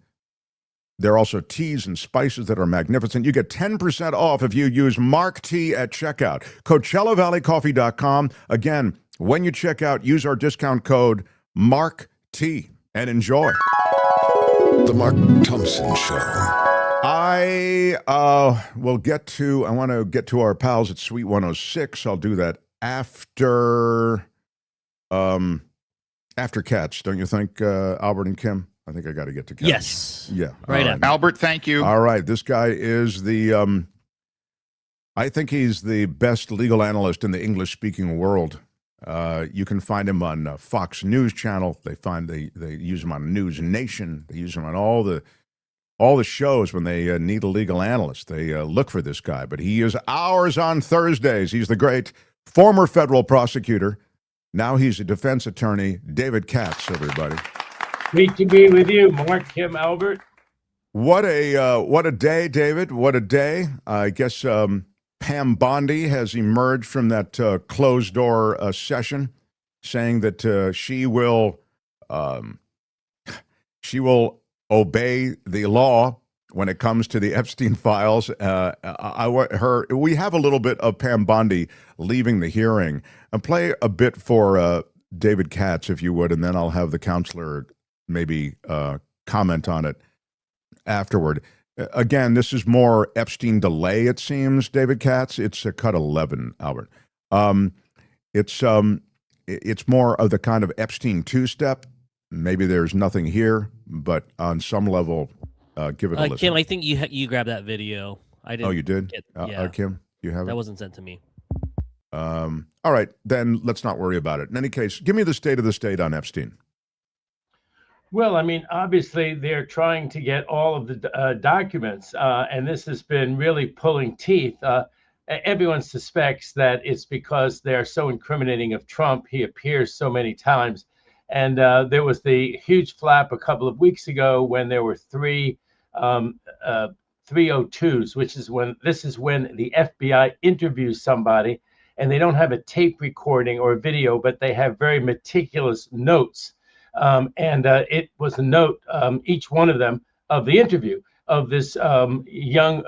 there are also teas and spices that are magnificent. You get 10% off if you use Mark T at checkout. CoachellaValleyCoffee.com. Again, when you check out, use our discount code MARK-T and enjoy. The Mark Thompson Show. I want to get to our pals at Suite 106. I'll do that after Katz, don't you think, Albert and Kim? I think I got to get to Katz. Yes. Yeah. Right. Albert, thank you. All right. This guy is I think he's the best legal analyst in the English-speaking world. You can find him on Fox News Channel. They use him on News Nation. They use him on all the shows when they need a legal analyst. They look for this guy. But he is ours on Thursdays. He's the great former federal prosecutor. Now he's a defense attorney. David Katz, everybody. Great to be with you, Mark, Kim, Albert. What a day, David. What a day. I guess Pam Bondi has emerged from that closed-door session, saying that she will obey the law when it comes to the Epstein files. We have a little bit of Pam Bondi leaving the hearing. And play a bit for David Katz, if you would, and then I'll have the counselor maybe comment on it afterward. Again, this is more Epstein delay, it seems, David Katz. It's cut 11, Albert. It's more of the kind of Epstein two-step. Maybe there's nothing here, but on some level, give it a listen. Kim, I think you grabbed that video. I didn't. Oh, you did? Yeah. Kim, you have it? That wasn't sent to me. All right, then let's not worry about it. In any case, give me the state of the state on Epstein. Well, I mean, obviously, they're trying to get all of the documents, and this has been really pulling teeth. Everyone suspects that it's because they're so incriminating of Trump. He appears so many times. And there was the huge flap a couple of weeks ago when there were three 302s, which is when the FBI interviews somebody and they don't have a tape recording or a video, but they have very meticulous notes. It was a note, each one of them, of the interview of this young,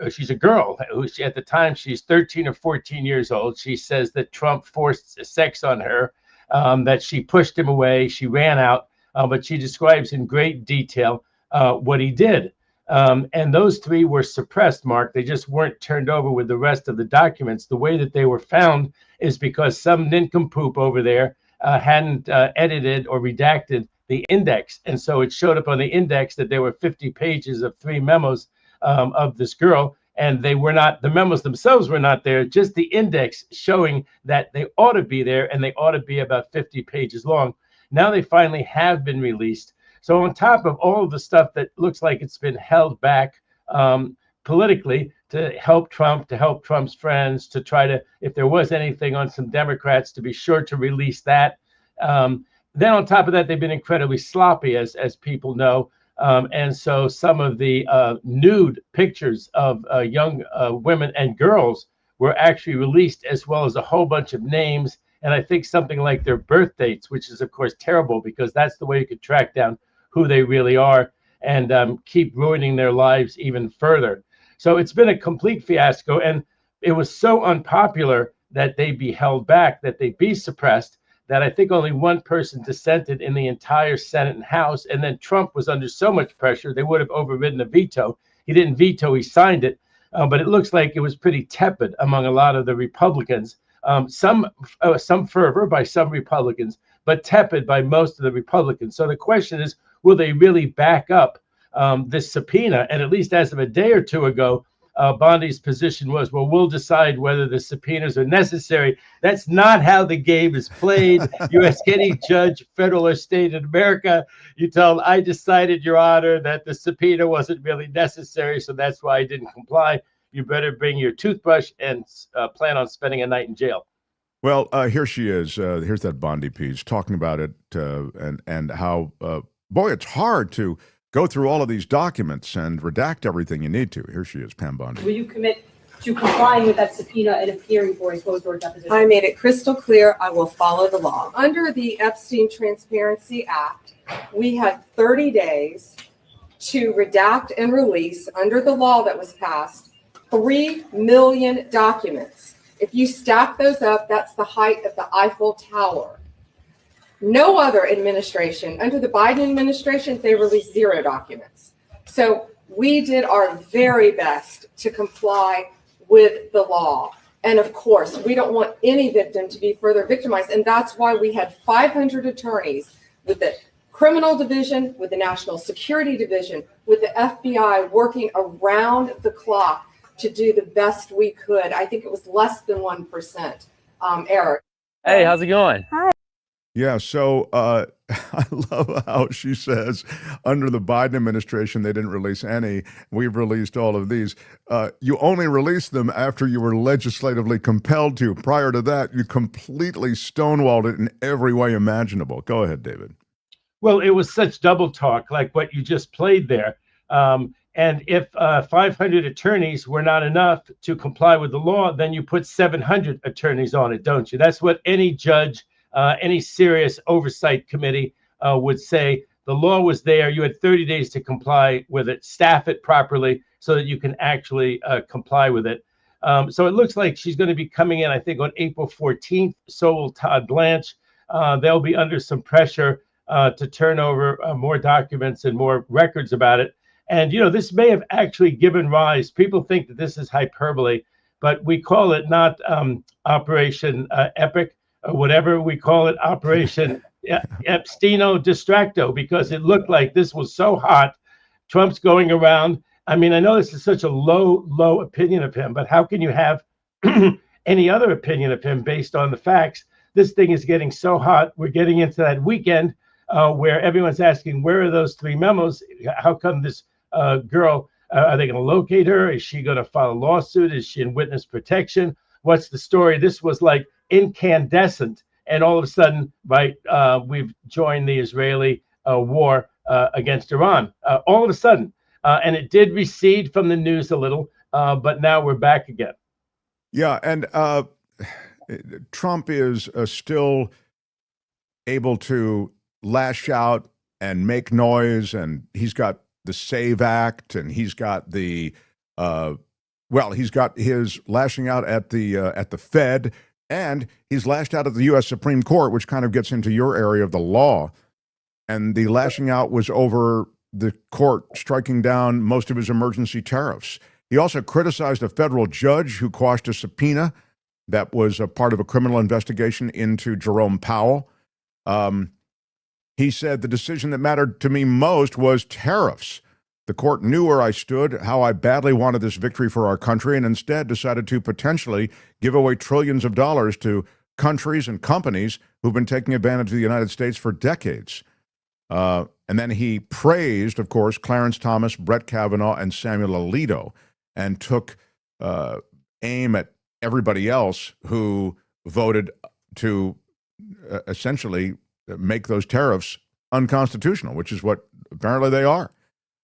she's a girl who at the time she's 13 or 14 years old. She says that Trump forced sex on her, that she pushed him away, she ran out, but she describes in great detail what he did. And those three were suppressed, Mark. They just weren't turned over with the rest of the documents. The way that they were found is because some nincompoop over there hadn't edited or redacted the index. And so it showed up on the index that there were 50 pages of three memos of this girl. And they were not, the memos themselves were not there, just the index showing that they ought to be there, and they ought to be about 50 pages long. Now they finally have been released. So on top of all of the stuff that looks like it's been held back politically to help Trump, to help Trump's friends, to try to, if there was anything on some Democrats, to be sure to release that. Then on top of that, they've been incredibly sloppy, as people know. And so some of the nude pictures of young women and girls were actually released, as well as a whole bunch of names. And I think something like their birth dates, which is, of course, terrible, because that's the way you could track down who they really are and keep ruining their lives even further. So it's been a complete fiasco. And it was so unpopular that they be held back, that they be suppressed, that I think only one person dissented in the entire Senate and House. And then Trump was under so much pressure, they would have overridden a veto. He didn't veto, he signed it. But it looks like it was pretty tepid among a lot of the Republicans. Some fervor by some Republicans, but tepid by most of the Republicans. So the question is, will they really back up this subpoena? And at least as of a day or two ago, Bondi's position was, well, we'll decide whether the subpoenas are necessary. That's not how the game is played. You ask any judge, federal or state in America, you tell them, I decided, Your Honor, that the subpoena wasn't really necessary, so that's why I didn't comply. You better bring your toothbrush and plan on spending a night in jail. Well, here she is. Here's that Bondi piece talking about it and how, boy, it's hard to go through all of these documents and redact everything you need to. Here she is, Pam Bondi. Will you commit to complying with that subpoena and appearing for a closed-door deposition? I made it crystal clear I will follow the law. Under the Epstein Transparency Act, we had 30 days to redact and release, under the law that was passed, 3 million documents. If you stack those up, that's the height of the Eiffel Tower. No other administration, under the Biden administration, they released 0 documents. So we did our very best to comply with the law. And of course, we don't want any victim to be further victimized. And that's why we had 500 attorneys with the criminal division, with the national security division, with the FBI working around the clock to do the best we could. I think it was less than 1% error. Hey, how's it going? Hi. Yeah, so I love how she says under the Biden administration, they didn't release any. We've released all of these. You only released them after you were legislatively compelled to. Prior to that, you completely stonewalled it in every way imaginable. Go ahead, David. Well, it was such double talk like what you just played there. And if 500 attorneys were not enough to comply with the law, then you put 700 attorneys on it, don't you? That's what any judge, any serious oversight committee would say. The law was there. You had 30 days to comply with it, staff it properly so that you can actually comply with it. So it looks like she's going to be coming in, I think, on April 14th. So will Todd Blanche. They'll be under some pressure to turn over more documents and more records about it. And, you know, this may have actually given rise. People think that this is hyperbole, but we call it not Operation Epic or whatever. We call it Operation Epsteino Distracto, because it looked like this was so hot. Trump's going around. I mean, I know this is such a low opinion of him, but how can you have any other opinion of him based on the facts? This thing is getting so hot. We're getting into that weekend where everyone's asking, where are those 3 memos? How come this girl, are they going to locate her? Is she going to file a lawsuit? Is she in witness protection? What's the story? This was like incandescent. And all of a sudden, right, we've joined the Israeli war against Iran. All of a sudden. And it did recede from the news a little, but now we're back again. Yeah, and Trump is still able to lash out and make noise, and he's got the Save Act, and he's got the he's got his lashing out at the Fed, and he's lashed out at the U.S. Supreme Court, which kind of gets into your area of the law. And the lashing out was over the court striking down most of his emergency tariffs. He also criticized a federal judge who quashed a subpoena that was a part of a criminal investigation into Jerome Powell. He said the decision that mattered to me most was tariffs. The court knew where I stood, how I badly wanted this victory for our country, and instead decided to potentially give away trillions of dollars to countries and companies who've been taking advantage of the United States for decades. And then he praised, of course, Clarence Thomas, Brett Kavanaugh, and Samuel Alito, and took aim at everybody else who voted to essentially make those tariffs unconstitutional, which is what apparently they are.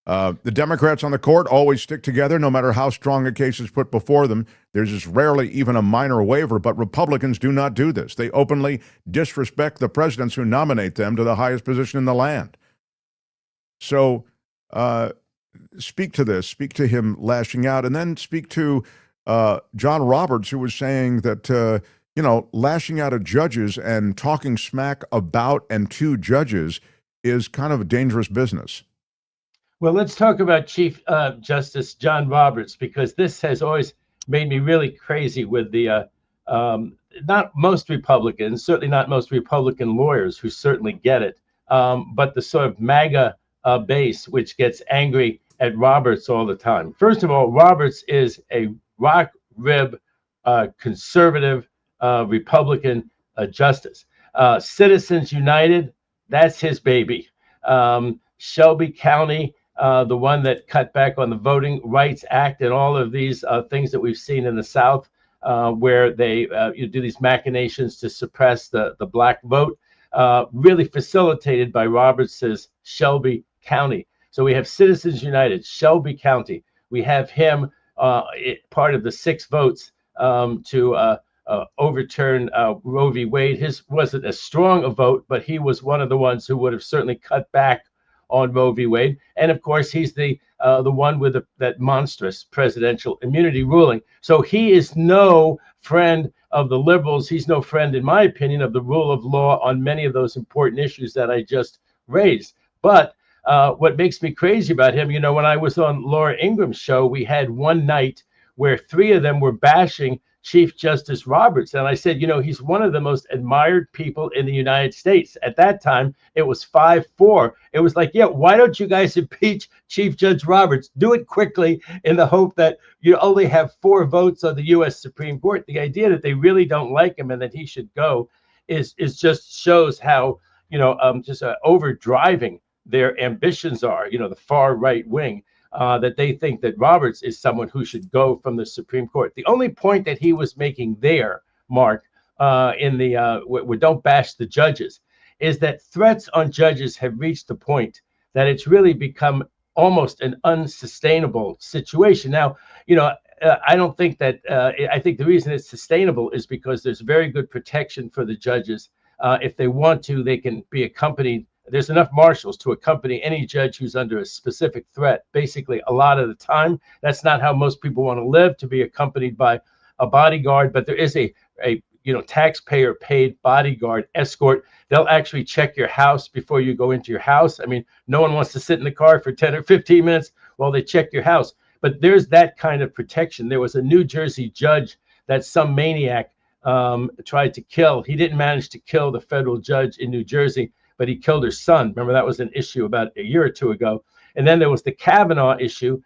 The Democrats on the court always stick together no matter how strong a case is put before them. There's just rarely even a minor waiver, but Republicans do not do this. They openly disrespect the presidents who nominate them to the highest position in the land. So speak to this, speak to him lashing out, and then speak to John Roberts, who was saying that, lashing out at judges and talking smack about and to judges is kind of a dangerous business. Well, let's talk about Chief Justice John Roberts, because this has always made me really crazy with the not most Republicans, certainly not most Republican lawyers who certainly get it, but the sort of MAGA base, which gets angry at Roberts all the time. First of all, Roberts is a rock rib conservative Republican justice. Citizens United, that's his baby. Shelby County, the one that cut back on the Voting Rights Act and all of these things that we've seen in the South, where they do these machinations to suppress the black vote, really facilitated by Roberts' Shelby County. So we have Citizens United, Shelby County. We have him part of the 6 votes to overturn Roe v. Wade. His wasn't as strong a vote, but he was one of the ones who would have certainly cut back on Roe v. Wade. And of course, he's the one with that monstrous presidential immunity ruling. So he is no friend of the liberals. He's no friend, in my opinion, of the rule of law on many of those important issues that I just raised. But what makes me crazy about him, when I was on Laura Ingram's show, we had one night where 3 of them were bashing Chief Justice Roberts. And I said, he's one of the most admired people in the United States. At that time, it was 5-4. It was like, why don't you guys impeach Chief Judge Roberts? Do it quickly in the hope that you only have 4 votes on the U.S. Supreme Court. The idea that they really don't like him and that he should go is just shows how, just overdriving their ambitions are, the far right wing. That they think that Roberts is someone who should go from the Supreme Court. The only point that he was making there, Mark, in the don't bash the judges, is that threats on judges have reached the point that it's really become almost an unsustainable situation. Now, I don't think that, I think the reason it's sustainable is because there's very good protection for the judges. If they want to, they can be accompanied There's enough marshals to accompany any judge who's under a specific threat. Basically, a lot of the time, that's not how most people want to live, to be accompanied by a bodyguard. But there is a taxpayer paid bodyguard escort. They'll actually check your house before you go into your house. I mean, no one wants to sit in the car for 10 or 15 minutes while they check your house. But there's that kind of protection. There was a New Jersey judge that some maniac tried to kill. He didn't manage to kill the federal judge in New Jersey, but he killed her son. Remember, that was an issue about a year or two ago. And then there was the Kavanaugh issue.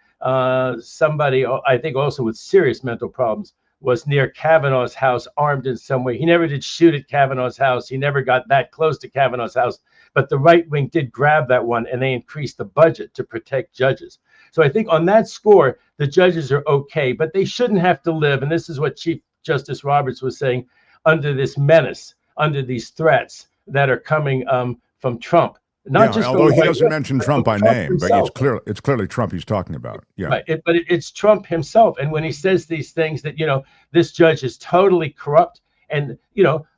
Somebody, I think also with serious mental problems, was near Kavanaugh's house, armed in some way. He never did shoot at Kavanaugh's house. He never got that close to Kavanaugh's house. But the right wing did grab that one, and they increased the budget to protect judges. So I think on that score, the judges are okay, but they shouldn't have to live, and this is what Chief Justice Roberts was saying, under this menace, under these threats that are coming from Trump. Although he doesn't mention Trump by name, but it's clearly Trump he's talking about. Yeah, right. It's Trump himself, and when he says these things that this judge is totally corrupt, and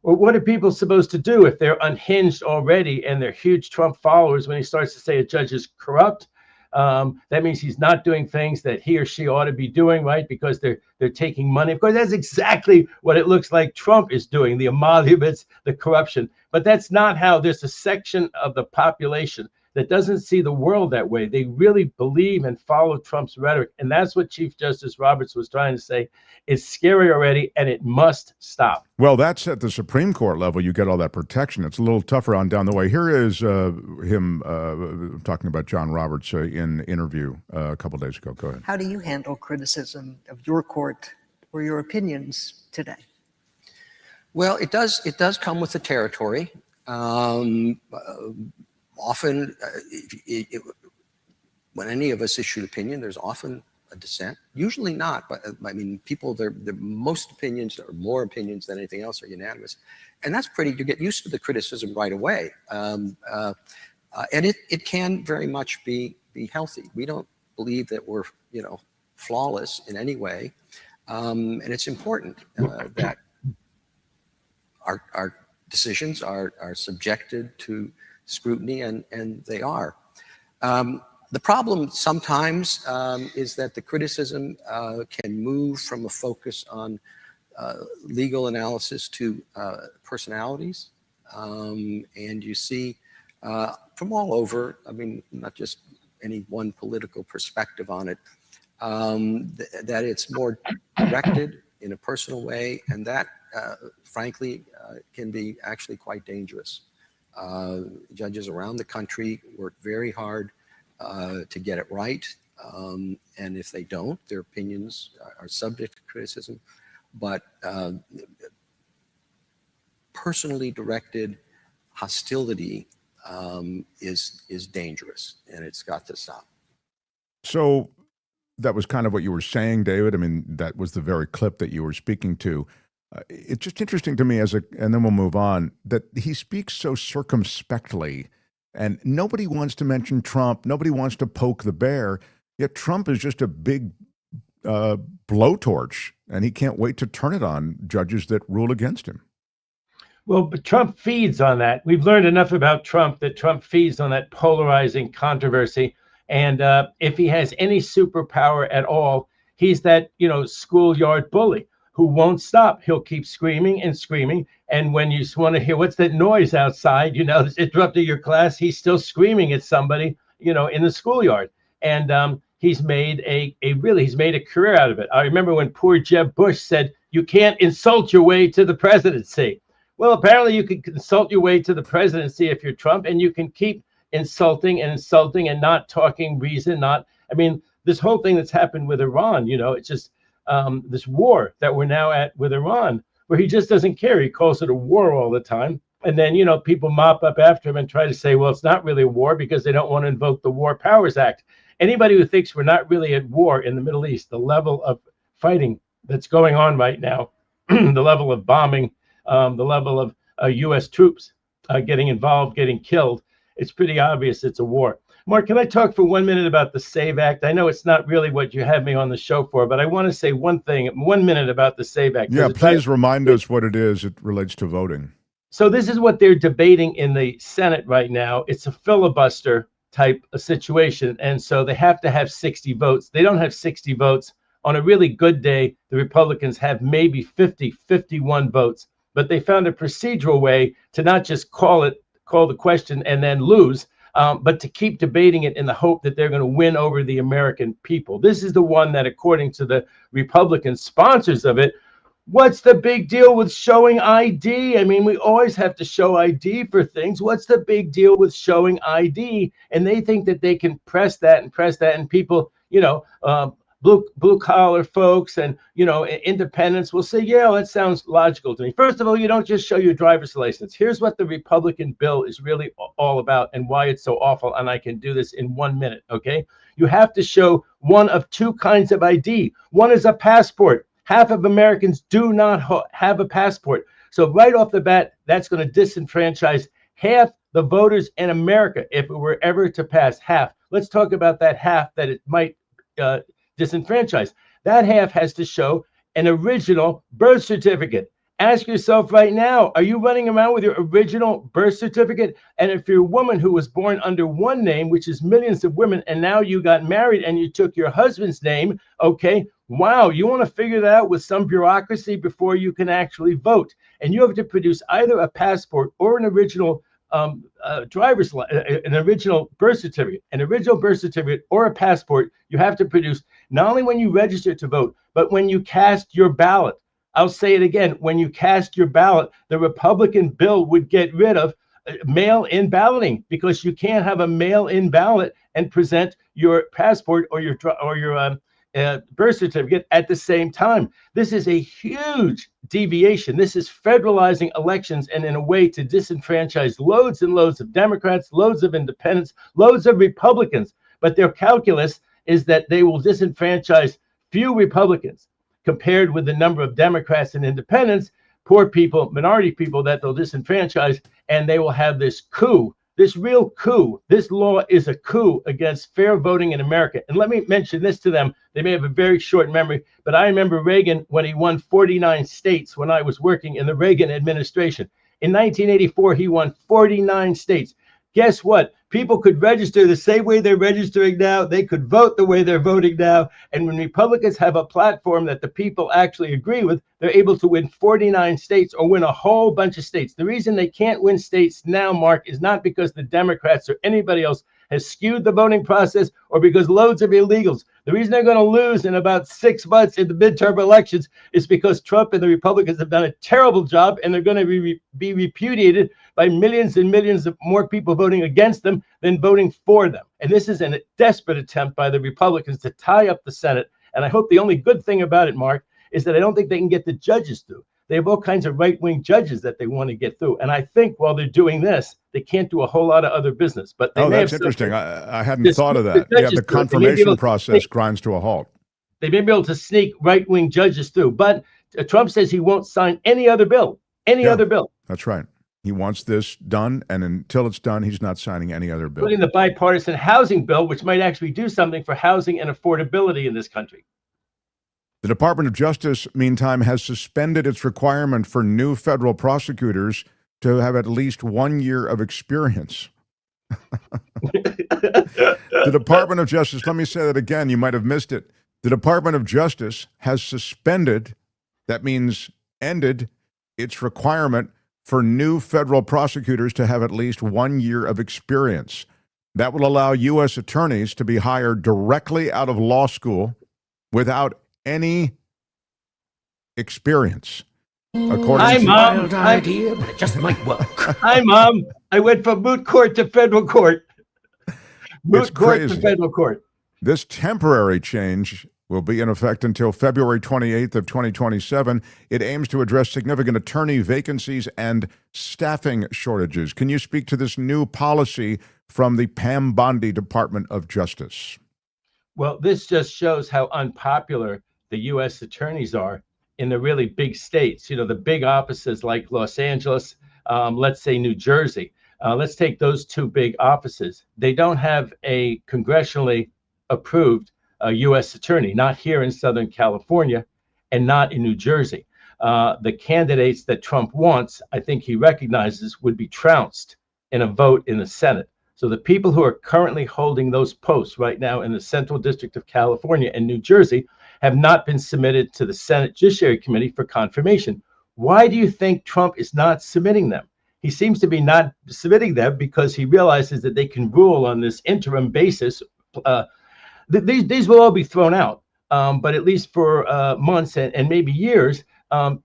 what are people supposed to do if they're unhinged already and they're huge Trump followers? When he starts to say a judge is corrupt, that means he's not doing things that he or she ought to be doing, right? Because they're taking money. Of course, that's exactly what it looks like Trump is doing, the emoluments, the corruption. But that's not how. There's a section of the population that doesn't see the world that way. They really believe and follow Trump's rhetoric. And that's what Chief Justice Roberts was trying to say. It's scary already, and it must stop. Well, that's at the Supreme Court level. You get all that protection. It's a little tougher on down the way. Here is him talking about John Roberts in interview a couple days ago. Go ahead. How do you handle criticism of your court or your opinions today? Well, it does come with the territory. Often, when any of us issue an opinion, there's often a dissent. Usually not, but I mean, most opinions, or more opinions than anything else, are unanimous, and that's pretty. You get used to the criticism right away, and it can very much be healthy. We don't believe that we're flawless in any way, and it's important that our decisions are subjected to scrutiny, and they are. The problem sometimes is that the criticism can move from a focus on legal analysis to personalities. And you see from all over, I mean, not just any one political perspective on it, that it's more directed in a personal way, and that, frankly, can be actually quite dangerous. Judges around the country work very hard to get it right, and if they don't, their opinions are subject to criticism. But personally directed hostility is dangerous, and it's got to stop. So that was kind of what you were saying, David. I mean, that was the very clip that you were speaking to. It's just interesting to me and then we'll move on, that he speaks so circumspectly, and nobody wants to mention Trump. Nobody wants to poke the bear. Yet Trump is just a big blowtorch, and he can't wait to turn it on judges that rule against him. Well, but Trump feeds on that. We've learned enough about Trump that Trump feeds on that polarizing controversy. And if he has any superpower at all, he's that, schoolyard bully who won't stop. He'll keep screaming and screaming. And when you want to hear, what's that noise outside, it's interrupting your class, he's still screaming at somebody, in the schoolyard. And he's made he's made a career out of it. I remember when poor Jeb Bush said, you can't insult your way to the presidency. Well, apparently you can insult your way to the presidency if you're Trump, and you can keep insulting and not talking reason, this whole thing that's happened with Iran, it's just this war that we're now at with Iran, where he just doesn't care. He calls it a war all the time. And then, people mop up after him and try to say, well, it's not really a war because they don't want to invoke the War Powers Act. Anybody who thinks we're not really at war in the Middle East, the level of fighting that's going on right now, the level of bombing, the level of U.S. troops getting involved, getting killed, it's pretty obvious it's a war. Mark, can I talk for 1 minute about the Save Act? I know it's not really what you have me on the show for, but I want to say one thing, 1 minute about the Save Act. Yeah, please remind us what it is. It relates to voting. So this is what they're debating in the Senate right now. It's a filibuster type of situation. And so they have to have 60 votes. They don't have 60 votes. On a really good day, the Republicans have maybe 50, 51 votes. But they found a procedural way to not just call the question and then lose, but to keep debating it in the hope that they're going to win over the American people. This is the one that, according to the Republican sponsors of it, what's the big deal with showing ID? I mean, we always have to show ID for things. What's the big deal with showing ID? And they think that they can press that, and people, blue collar folks and, independents will say, yeah, that sounds logical to me. First of all, you don't just show your driver's license. Here's what the Republican bill is really all about and why it's so awful. And I can do this in 1 minute. Okay. You have to show one of two kinds of ID. One is a passport. Half of Americans do not have a passport. So right off the bat, that's going to disenfranchise half the voters in America if it were ever to pass. Half. Let's talk about that half that it might disenfranchise. That half has to show an original birth certificate. Ask yourself right now, are you running around with your original birth certificate? And if you're a woman who was born under one name, which is millions of women, and now you got married and you took your husband's name, okay, wow, you want to figure that out with some bureaucracy before you can actually vote. And you have to produce either a passport or an original an original birth certificate or a passport. You have to produce not only when you register to vote, but when you cast your ballot. I'll say it again. When you cast your ballot, the Republican bill would get rid of mail-in balloting, because you can't have a mail-in ballot and present your passport or your birth certificate at the same time. This is a huge deviation. This is federalizing elections, and in a way to disenfranchise loads and loads of Democrats, loads of independents, loads of Republicans. But their calculus is that they will disenfranchise few Republicans compared with the number of Democrats and independents, poor people, minority people that they'll disenfranchise, and they will have this coup. This real coup. This law is a coup against fair voting in America. And let me mention this to them. They may have a very short memory, but I remember Reagan when he won 49 states when I was working in the Reagan administration. In 1984, he won 49 states. Guess what? People could register the same way they're registering now. They could vote the way they're voting now. And when Republicans have a platform that the people actually agree with, they're able to win 49 states or win a whole bunch of states. The reason they can't win states now, Mark, is not because the Democrats or anybody else has skewed the voting process or because loads of illegals. The reason they're going to lose in about 6 months in the midterm elections is because Trump and the Republicans have done a terrible job, and they're going to be repudiated by millions and millions of more people voting against them than voting for them. And this is a desperate attempt by the Republicans to tie up the Senate. And I hope the only good thing about it, Mark, is that I don't think they can get the judges through. They have all kinds of right-wing judges that they want to get through. And I think while they're doing this, they can't do a whole lot of other business. But they may that's have interesting. I hadn't thought of that. Yeah, the confirmation process grinds to a halt. They may be able to sneak right-wing judges through. But Trump says he won't sign any other bill, other bill. That's right. He wants this done, and until it's done, he's not signing any other bill. Including the bipartisan housing bill, which might actually do something for housing and affordability in this country. The Department of Justice, meantime, has suspended its requirement for new federal prosecutors to have at least 1 year of experience. The Department of Justice, let me say that again, you might have missed it. The Department of Justice has suspended, that means ended, its requirement for new federal prosecutors to have at least 1 year of experience. That will allow U.S. attorneys to be hired directly out of law school without any experience. Hi, Mom. Idea, but it just might work. Hi, Mom. I went from moot court to federal court. Moot court to federal court. This temporary change will be in effect until February 28th of 2027. It aims to address significant attorney vacancies and staffing shortages. Can you speak to this new policy from the Pam Bondi Department of Justice? Well, this just shows how unpopular the U.S. attorneys are in the really big states, the big offices like Los Angeles, let's say New Jersey. Let's take those two big offices. They don't have a congressionally approved U.S. attorney, not here in Southern California and not in New Jersey. the candidates that Trump wants, I think he recognizes, would be trounced in a vote in the Senate. So the people who are currently holding those posts right now in the Central District of California and New Jersey have not been submitted to the Senate Judiciary Committee for confirmation. Why do you think Trump is not submitting them? He seems to be not submitting them because he realizes that they can rule on this interim basis. These will all be thrown out, but at least for months and maybe years,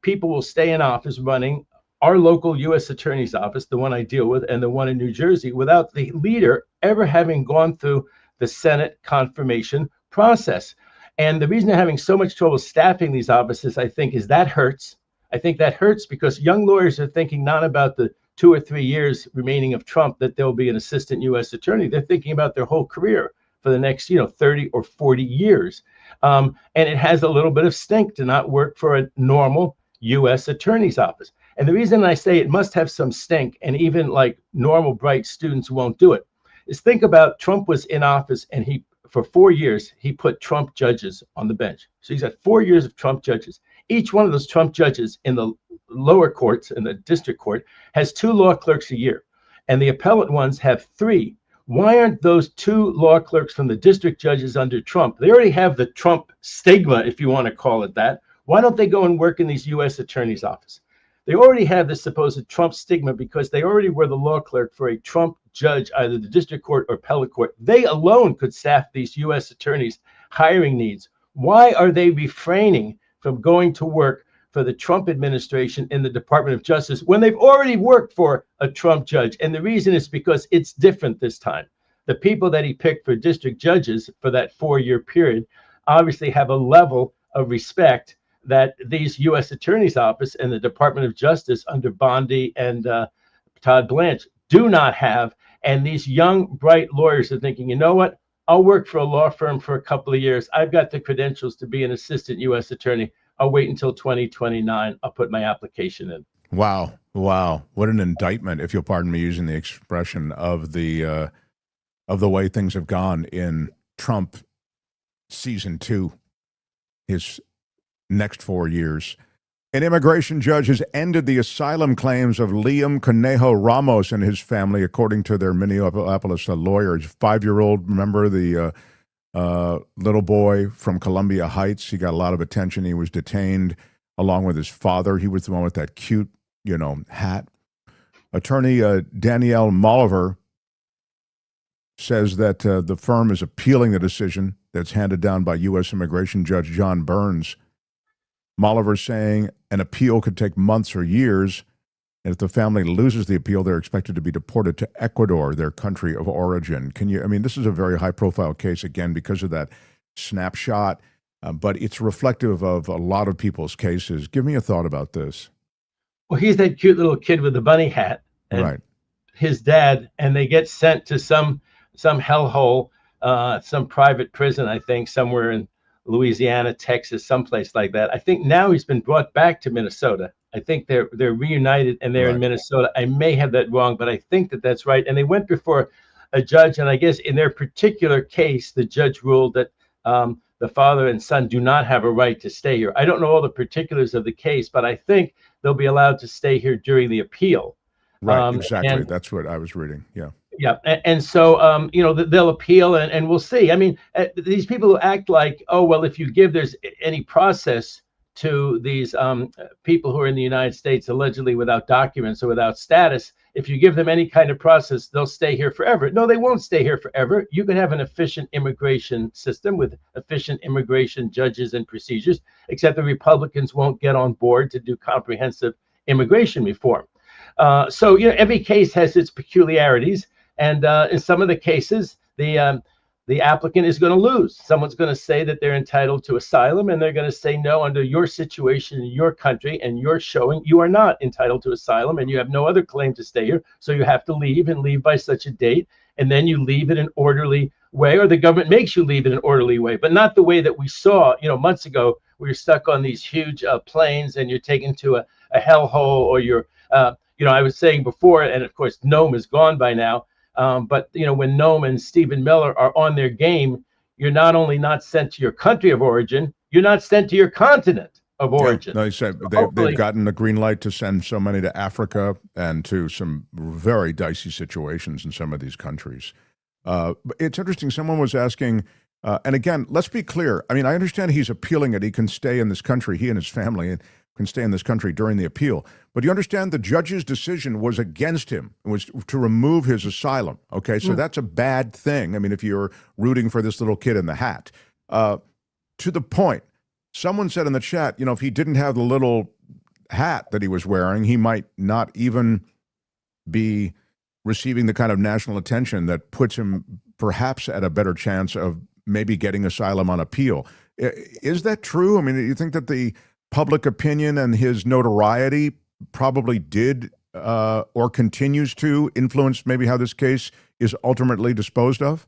people will stay in office running our local U.S. Attorney's Office, the one I deal with, and the one in New Jersey, without the leader ever having gone through the Senate confirmation process. And the reason they're having so much trouble staffing these offices, I think, is that hurts. I think that hurts because young lawyers are thinking not about the 2 or 3 years remaining of Trump that they'll be an assistant U.S. attorney. They're thinking about their whole career for the next, 30 or 40 years. And it has a little bit of stink to not work for a normal U.S. attorney's office. And the reason I say it must have some stink, and even like normal bright students won't do it, is think about Trump was in office and for 4 years, he put Trump judges on the bench. So he's had 4 years of Trump judges. Each one of those Trump judges in the lower courts, in the district court, has 2 law clerks a year. And the appellate ones have 3. Why aren't those 2 law clerks from the district judges under Trump? They already have the Trump stigma, if you want to call it that. Why don't they go and work in these U.S. attorney's office? They already have the supposed Trump stigma because they already were the law clerk for a Trump judge, either the district court or appellate court. They alone could staff these U.S. attorneys' hiring needs. Why are they refraining from going to work for the Trump administration in the Department of Justice when they've already worked for a Trump judge? And the reason is because it's different this time. The people that he picked for district judges for that 4-year period obviously have a level of respect that these U.S. Attorney's Office and the Department of Justice under Bondi and Todd Blanche do not have. And these young, bright lawyers are thinking, you know what? I'll work for a law firm for a couple of years. I've got the credentials to be an assistant U.S. attorney. I'll wait until 2029. I'll put my application in. Wow. What an indictment, if you'll pardon me using the expression, of the way things have gone in Trump season 2, his next 4 years. An immigration judge has ended the asylum claims of Liam Conejo Ramos and his family, according to their Minneapolis lawyers. 5-year-old, remember the little boy from Columbia Heights? He got a lot of attention. He was detained along with his father. He was the one with that cute, hat. Attorney Danielle Molliver says that the firm is appealing the decision that's handed down by U.S. Immigration Judge John Burns. Molliver saying an appeal could take months or years, and if the family loses the appeal, they're expected to be deported to Ecuador, their country of origin. This is a very high-profile case, again, because of that snapshot, but it's reflective of a lot of people's cases. Give me a thought about this. Well, he's that cute little kid with the bunny hat, and right. His dad, and they get sent to some hellhole, some private prison, I think, somewhere in Louisiana, Texas, someplace like that. I think now he's been brought back to Minnesota. I think they're reunited and they're in Minnesota. I may have that wrong, but I think that's right. And they went before a judge, and I guess in their particular case, the judge ruled that the father and son do not have a right to stay here. I don't know all the particulars of the case, but I think they'll be allowed to stay here during the appeal. Right, exactly. That's what I was reading. Yeah. Yeah. And so, they'll appeal and we'll see. These people who act like, oh, well, if you give there's any process to these people who are in the United States allegedly without documents or without status, if you give them any kind of process, they'll stay here forever. No, they won't stay here forever. You can have an efficient immigration system with efficient immigration judges and procedures, except the Republicans won't get on board to do comprehensive immigration reform. So every case has its peculiarities. And in some of the cases, the applicant is going to lose. Someone's going to say that they're entitled to asylum, and they're going to say, no, under your situation in your country, and you're showing you are not entitled to asylum, and you have no other claim to stay here, so you have to leave and leave by such a date, and then you leave in an orderly way, or the government makes you leave in an orderly way, but not the way that we saw, months ago, where you're stuck on these huge planes and you're taken to a hellhole, or you're, I was saying before, and of course, Nome is gone by now. But when Nome and Stephen Miller are on their game, you're not only not sent to your country of origin, you're not sent to your continent of origin. No, they said Hopefully- they've gotten the green light to send so many to Africa and to some very dicey situations in some of these countries. But it's interesting. Someone was asking, and again, let's be clear. I mean, I understand he's appealing it. He can stay in this country. He and his family can stay in this country during the appeal. But you understand the judge's decision was against him. It was to remove his asylum. Okay, so that's a bad thing. I mean, if you're rooting for this little kid in the hat. To the point, someone said in the chat, if he didn't have the little hat that he was wearing, he might not even be receiving the kind of national attention that puts him perhaps at a better chance of maybe getting asylum on appeal. Is that true? I mean, do you think that the public opinion and his notoriety probably did or continues to influence maybe how this case is ultimately disposed of?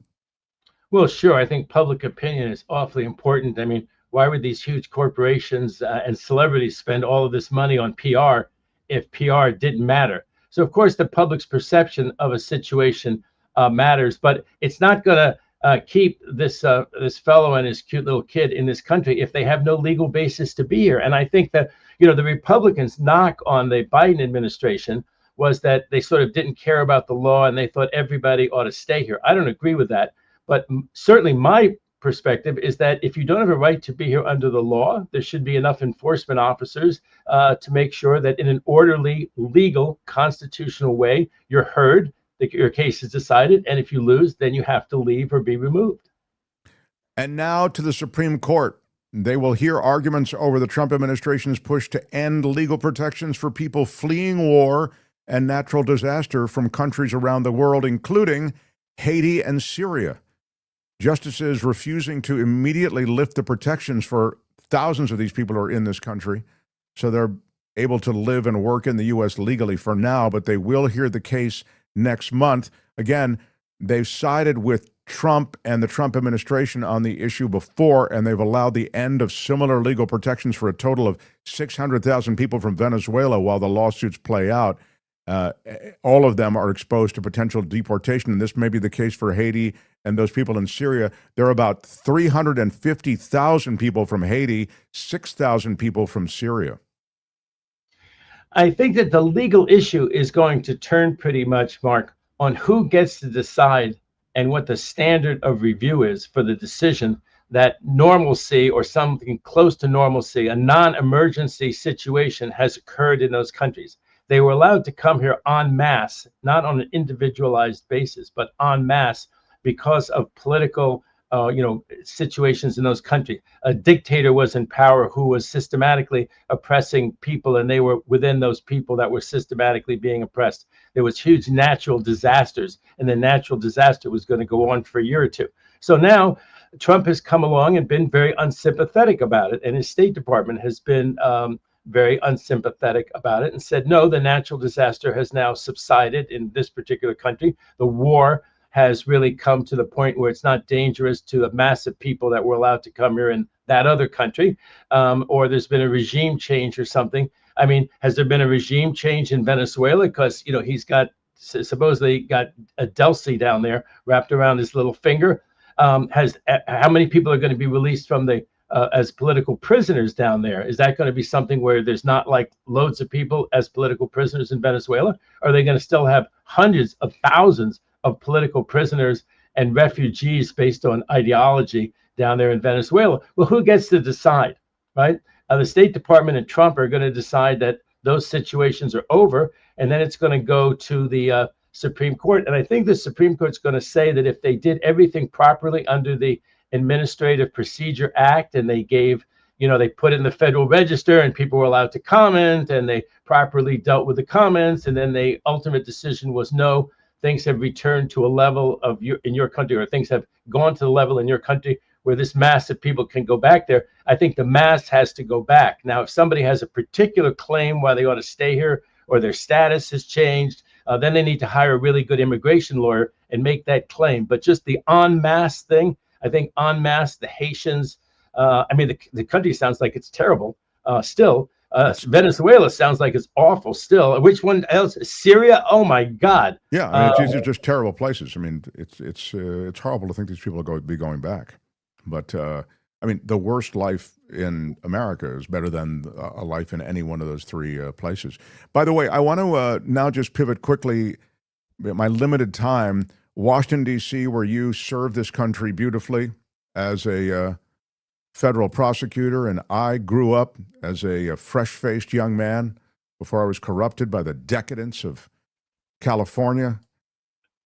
Well, sure. I think public opinion is awfully important. I mean, why would these huge corporations and celebrities spend all of this money on PR if PR didn't matter? So, of course, the public's perception of a situation matters, but it's not going to keep this fellow and his cute little kid in this country if they have no legal basis to be here. And I think that, the Republicans' knock on the Biden administration was that they sort of didn't care about the law and they thought everybody ought to stay here. I don't agree with that. But certainly my perspective is that if you don't have a right to be here under the law, there should be enough enforcement officers to make sure that in an orderly, legal, constitutional way, you're heard, that your case is decided, and if you lose, then you have to leave or be removed. And now to the Supreme Court. They will hear arguments over the Trump administration's push to end legal protections for people fleeing war and natural disaster from countries around the world, including Haiti and Syria. Justices refusing to immediately lift the protections for thousands of these people who are in this country, so they're able to live and work in the U.S. legally for now, but they will hear the case next month. Again, they've sided with Trump and the Trump administration on the issue before, and they've allowed the end of similar legal protections for a total of 600,000 people from Venezuela while the lawsuits play out. All of them are exposed to potential deportation, and this may be the case for Haiti and those people in Syria. There are about 350,000 people from Haiti, 6,000 people from Syria. I think that the legal issue is going to turn pretty much, Mark, on who gets to decide and what the standard of review is for the decision that normalcy or something close to normalcy, a non-emergency situation has occurred in those countries. They were allowed to come here en masse, not on an individualized basis, but en masse because of political situations in those countries. A dictator was in power who was systematically oppressing people, and they were within those people that were systematically being oppressed. There was huge natural disasters, and the natural disaster was going to go on for a year or two. So now Trump has come along and been very unsympathetic about it, and his State Department has been very unsympathetic about it and said, no, the natural disaster has now subsided in this particular country. The war has really come to the point where it's not dangerous to the massive people that were allowed to come here in that other country, or there's been a regime change or something. I mean, has there been a regime change in Venezuela? Because, he's got supposedly got a Dulce down there wrapped around his little finger. How many people are going to be released from the as political prisoners down there? Is that going to be something where there's not like loads of people as political prisoners in Venezuela? Are they going to still have hundreds of thousands of political prisoners and refugees based on ideology down there in Venezuela? Well, who gets to decide, right? The State Department and Trump are going to decide that those situations are over, and then it's going to go to the Supreme Court. And I think the Supreme Court's going to say that if they did everything properly under the Administrative Procedure Act, and they gave, they put it in the Federal Register and people were allowed to comment, and they properly dealt with the comments, and then the ultimate decision was no, things have returned to a level of in your country, or things have gone to the level in your country where this mass of people can go back there. I think the mass has to go back. Now, if somebody has a particular claim why they ought to stay here or their status has changed, then they need to hire a really good immigration lawyer and make that claim. But just the en masse thing, I think en masse, the Haitians, the country sounds like it's terrible still. Venezuela sounds like it's awful still. Which one else? Syria? Oh my God! Yeah, these are just terrible places. I mean, it's horrible to think these people are going to be going back. But I mean, the worst life in America is better than a life in any one of those three places. By the way, I want to now just pivot quickly, my limited time, Washington, D.C., where you served this country beautifully as a federal prosecutor, and I grew up as a fresh-faced young man before I was corrupted by the decadence of California.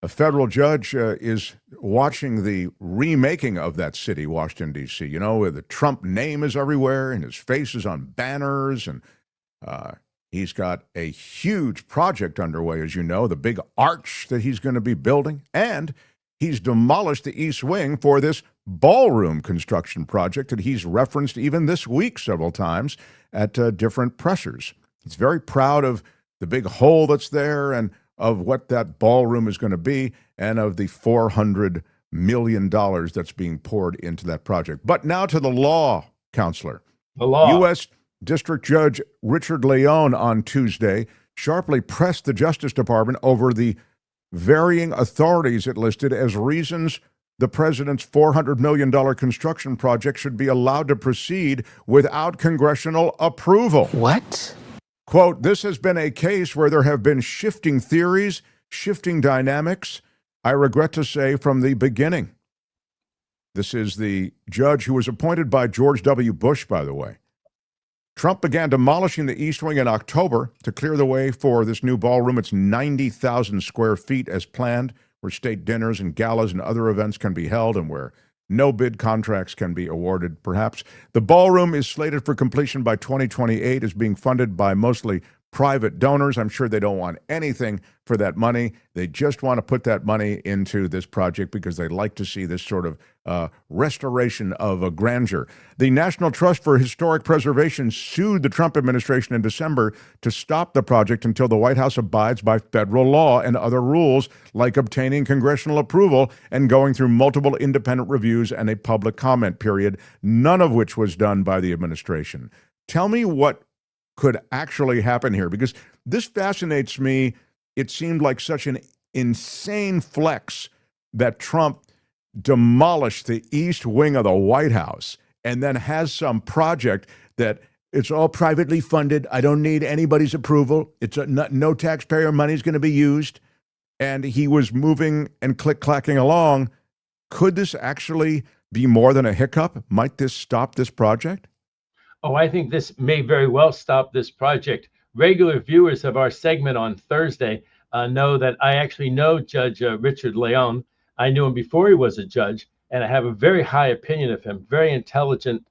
A federal judge is watching the remaking of that city, Washington, D.C., you know, where the Trump name is everywhere and his face is on banners, and he's got a huge project underway, as you know, the big arch that he's going to be building, and he's demolished the East Wing for this ballroom construction project that he's referenced even this week several times at different pressures. He's very proud of the big hole that's there and of what that ballroom is going to be and of the $400 million that's being poured into that project. But now to the law, Counselor. The law. U.S. District Judge Richard Leon on Tuesday sharply pressed the Justice Department over the varying authorities it listed as reasons the president's $400 million construction project should be allowed to proceed without congressional approval. What? Quote, this has been a case where there have been shifting theories, shifting dynamics, I regret to say, from the beginning. This is the judge who was appointed by George W. Bush, by the way. Trump began demolishing the East Wing in October to clear the way for this new ballroom. It's 90,000 square feet as planned, where state dinners and galas and other events can be held and where no-bid contracts can be awarded, perhaps. The ballroom is slated for completion by 2028, is being funded by mostly private donors. I'm sure they don't want anything for that money. They just want to put that money into this project because they like to see this sort of restoration of a grandeur. The National Trust for Historic Preservation sued the Trump administration in December to stop the project until the White House abides by federal law and other rules, like obtaining congressional approval and going through multiple independent reviews and a public comment period, none of which was done by the administration. Tell me what could actually happen here, because this fascinates me. It seemed like such an insane flex that Trump demolished the East Wing of the White House and then has some project that it's all privately funded. I don't need anybody's approval. It's no taxpayer money is going to be used. And he was moving and click-clacking along. Could this actually be more than a hiccup? Might this stop this project? Oh, I think this may very well stop this project. Regular viewers of our segment on Thursday know that I actually know Judge Richard Leon. I knew him before he was a judge, and I have a very high opinion of him. Very intelligent,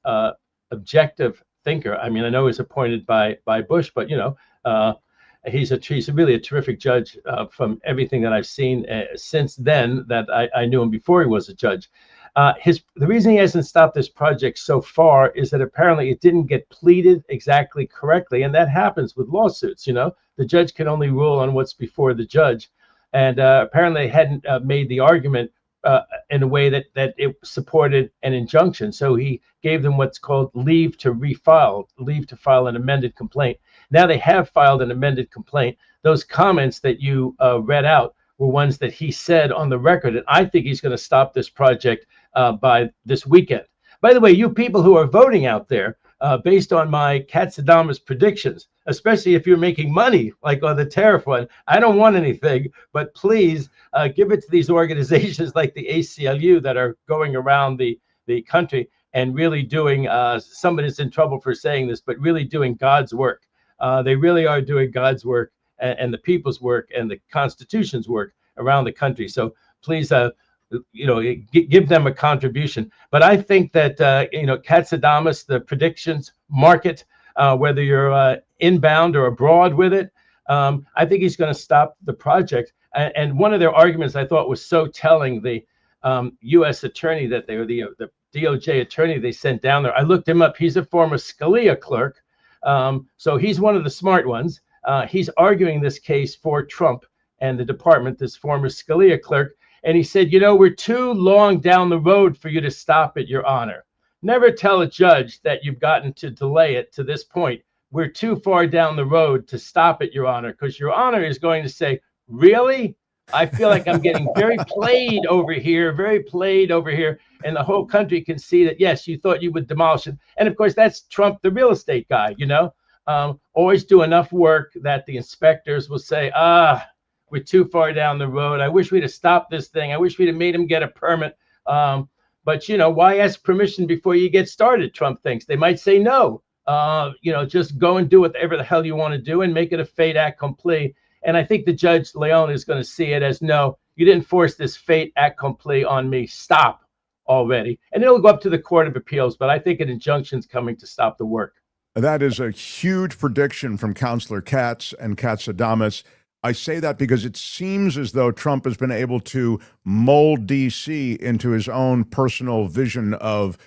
objective thinker. I mean, I know he was appointed by Bush, but you know, he's really a terrific judge from everything that I've seen since then. That I knew him before he was a judge. The reason he hasn't stopped this project so far is that apparently it didn't get pleaded exactly correctly, and that happens with lawsuits. You know, the judge can only rule on what's before the judge, and apparently they hadn't made the argument in a way that it supported an injunction. So he gave them what's called leave to refile, leave to file an amended complaint. Now they have filed an amended complaint. Those comments that you read out were ones that he said on the record, and I think he's going to stop this project by this weekend. By the way, you people who are voting out there, based on my Katz predictions, especially if you're making money, like on the tariff one, I don't want anything, but please give it to these organizations like the ACLU that are going around the country and really doing, somebody's in trouble for saying this, but really doing God's work. They really are doing God's work and the people's work and the Constitution's work around the country. So please, give them a contribution. But I think that, Katz, the predictions market, whether you're inbound or abroad with it, I think he's going to stop the project. And one of their arguments I thought was so telling, the U.S. attorney the DOJ attorney they sent down there, I looked him up. He's a former Scalia clerk. So he's one of the smart ones. He's arguing this case for Trump and the department, this former Scalia clerk. And he said, we're too long down the road for you to stop it, Your Honor. Never tell a judge that you've gotten to delay it to this point. We're too far down the road to stop it, Your Honor, because Your Honor is going to say, really? I feel like I'm getting very played over here, and the whole country can see that, yes, you thought you would demolish it. And of course, that's Trump, the real estate guy, always do enough work that the inspectors will say, we're too far down the road. I wish we'd have stopped this thing. I wish we'd have made him get a permit. But, why ask permission before you get started, Trump thinks. They might say no. Just go and do whatever the hell you want to do and make it a fait accompli. And I think the Judge Leon is going to see it as, no, you didn't force this fait accompli on me. Stop already. And it'll go up to the Court of Appeals, but I think an injunction's coming to stop the work. That is a huge prediction from Counselor Katz and Katsadamas. I say that because it seems as though Trump has been able to mold D.C. into his own personal vision of,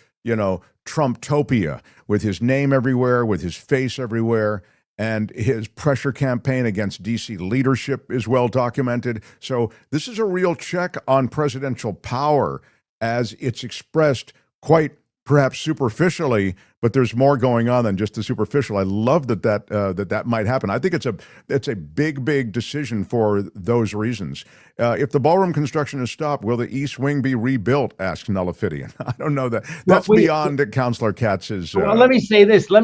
Trumptopia, with his name everywhere, with his face everywhere, and his pressure campaign against D.C. leadership is well documented. So this is a real check on presidential power as it's expressed quite perhaps superficially, but there's more going on than just the superficial. I love that might happen. I think it's a big decision for those reasons. If the ballroom construction is stopped, will the East Wing be rebuilt? Asks Nullifidian. I don't know that. That's beyond Counselor Katz's. Well, let me say this. When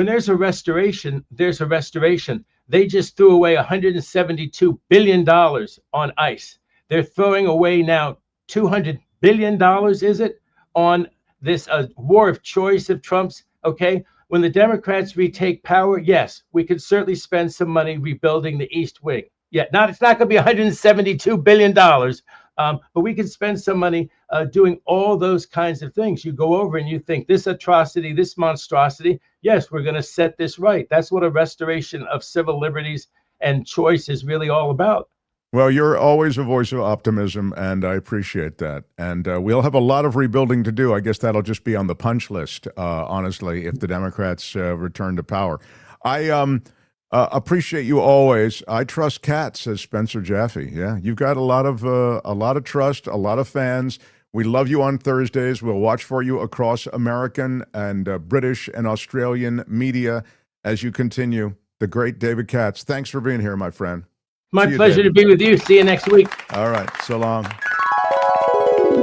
there's a restoration, there's a restoration. They just threw away $172 billion on ICE. They're throwing away now $200 billion, is it, on this war of choice of Trump's, okay? When the Democrats retake power, yes, we could certainly spend some money rebuilding the East Wing. Yeah, it's not going to be $172 billion, but we can spend some money doing all those kinds of things. You go over and you think this atrocity, this monstrosity, yes, we're going to set this right. That's what a restoration of civil liberties and choice is really all about. Well, you're always a voice of optimism, and I appreciate that. And we'll have a lot of rebuilding to do. I guess that'll just be on the punch list, honestly, if the Democrats return to power. I appreciate you always. I trust Katz, says Spencer Jaffe. Yeah, you've got a lot of trust, a lot of fans. We love you on Thursdays. We'll watch for you across American and British and Australian media as you continue. The great David Katz. Thanks for being here, my friend. My pleasure to be with you. See you next week. All right. So long.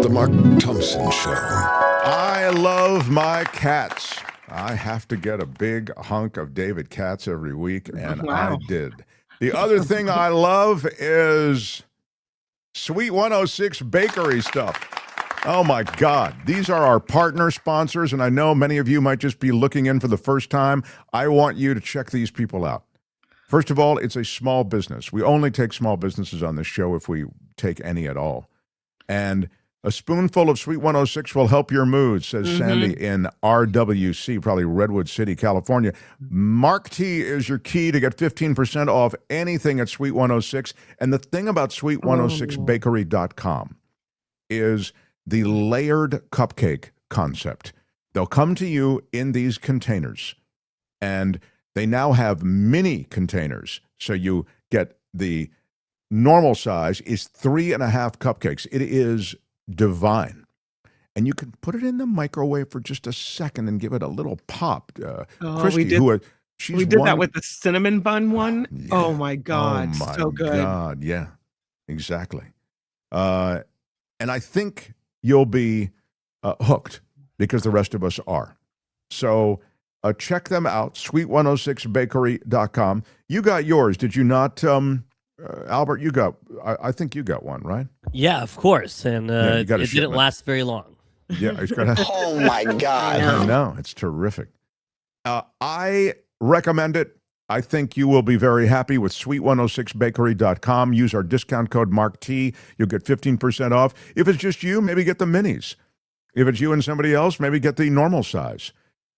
The Mark Thompson Show. I love my cats. I have to get a big hunk of David Katz every week, and I did. The other thing I love is Sweet 106 bakery stuff. Oh, my God. These are our partner sponsors, and I know many of you might just be looking in for the first time. I want you to check these people out. First of all, it's a small business. We only take small businesses on this show if we take any at all. And a spoonful of Sweet 106 will help your mood, says Sandy in RWC, probably Redwood City, California. Mark T is your key to get 15% off anything at Sweet 106. And the thing about sweet106bakery.com is the layered cupcake concept. They'll come to you in these containers, and they now have mini containers. So you get the normal size is 3.5 cupcakes. It is divine. And you can put it in the microwave for just a second and give it a little pop. Christy, we did that with the cinnamon bun one. Yeah. Oh my God. Oh my so good. God. Yeah, exactly. And I think you'll be hooked because the rest of us are. So check them out, sweet106bakery.com. You got yours, did you not, Albert? You got, I think you got one, right? Yeah, of course. And it didn't last very long. Yeah, it's got Oh my God. I know, it's terrific. I recommend it. I think you will be very happy with sweet106bakery.com. Use our discount code MarkT. You'll get 15% off. If it's just you, maybe get the minis. If it's you and somebody else, maybe get the normal size.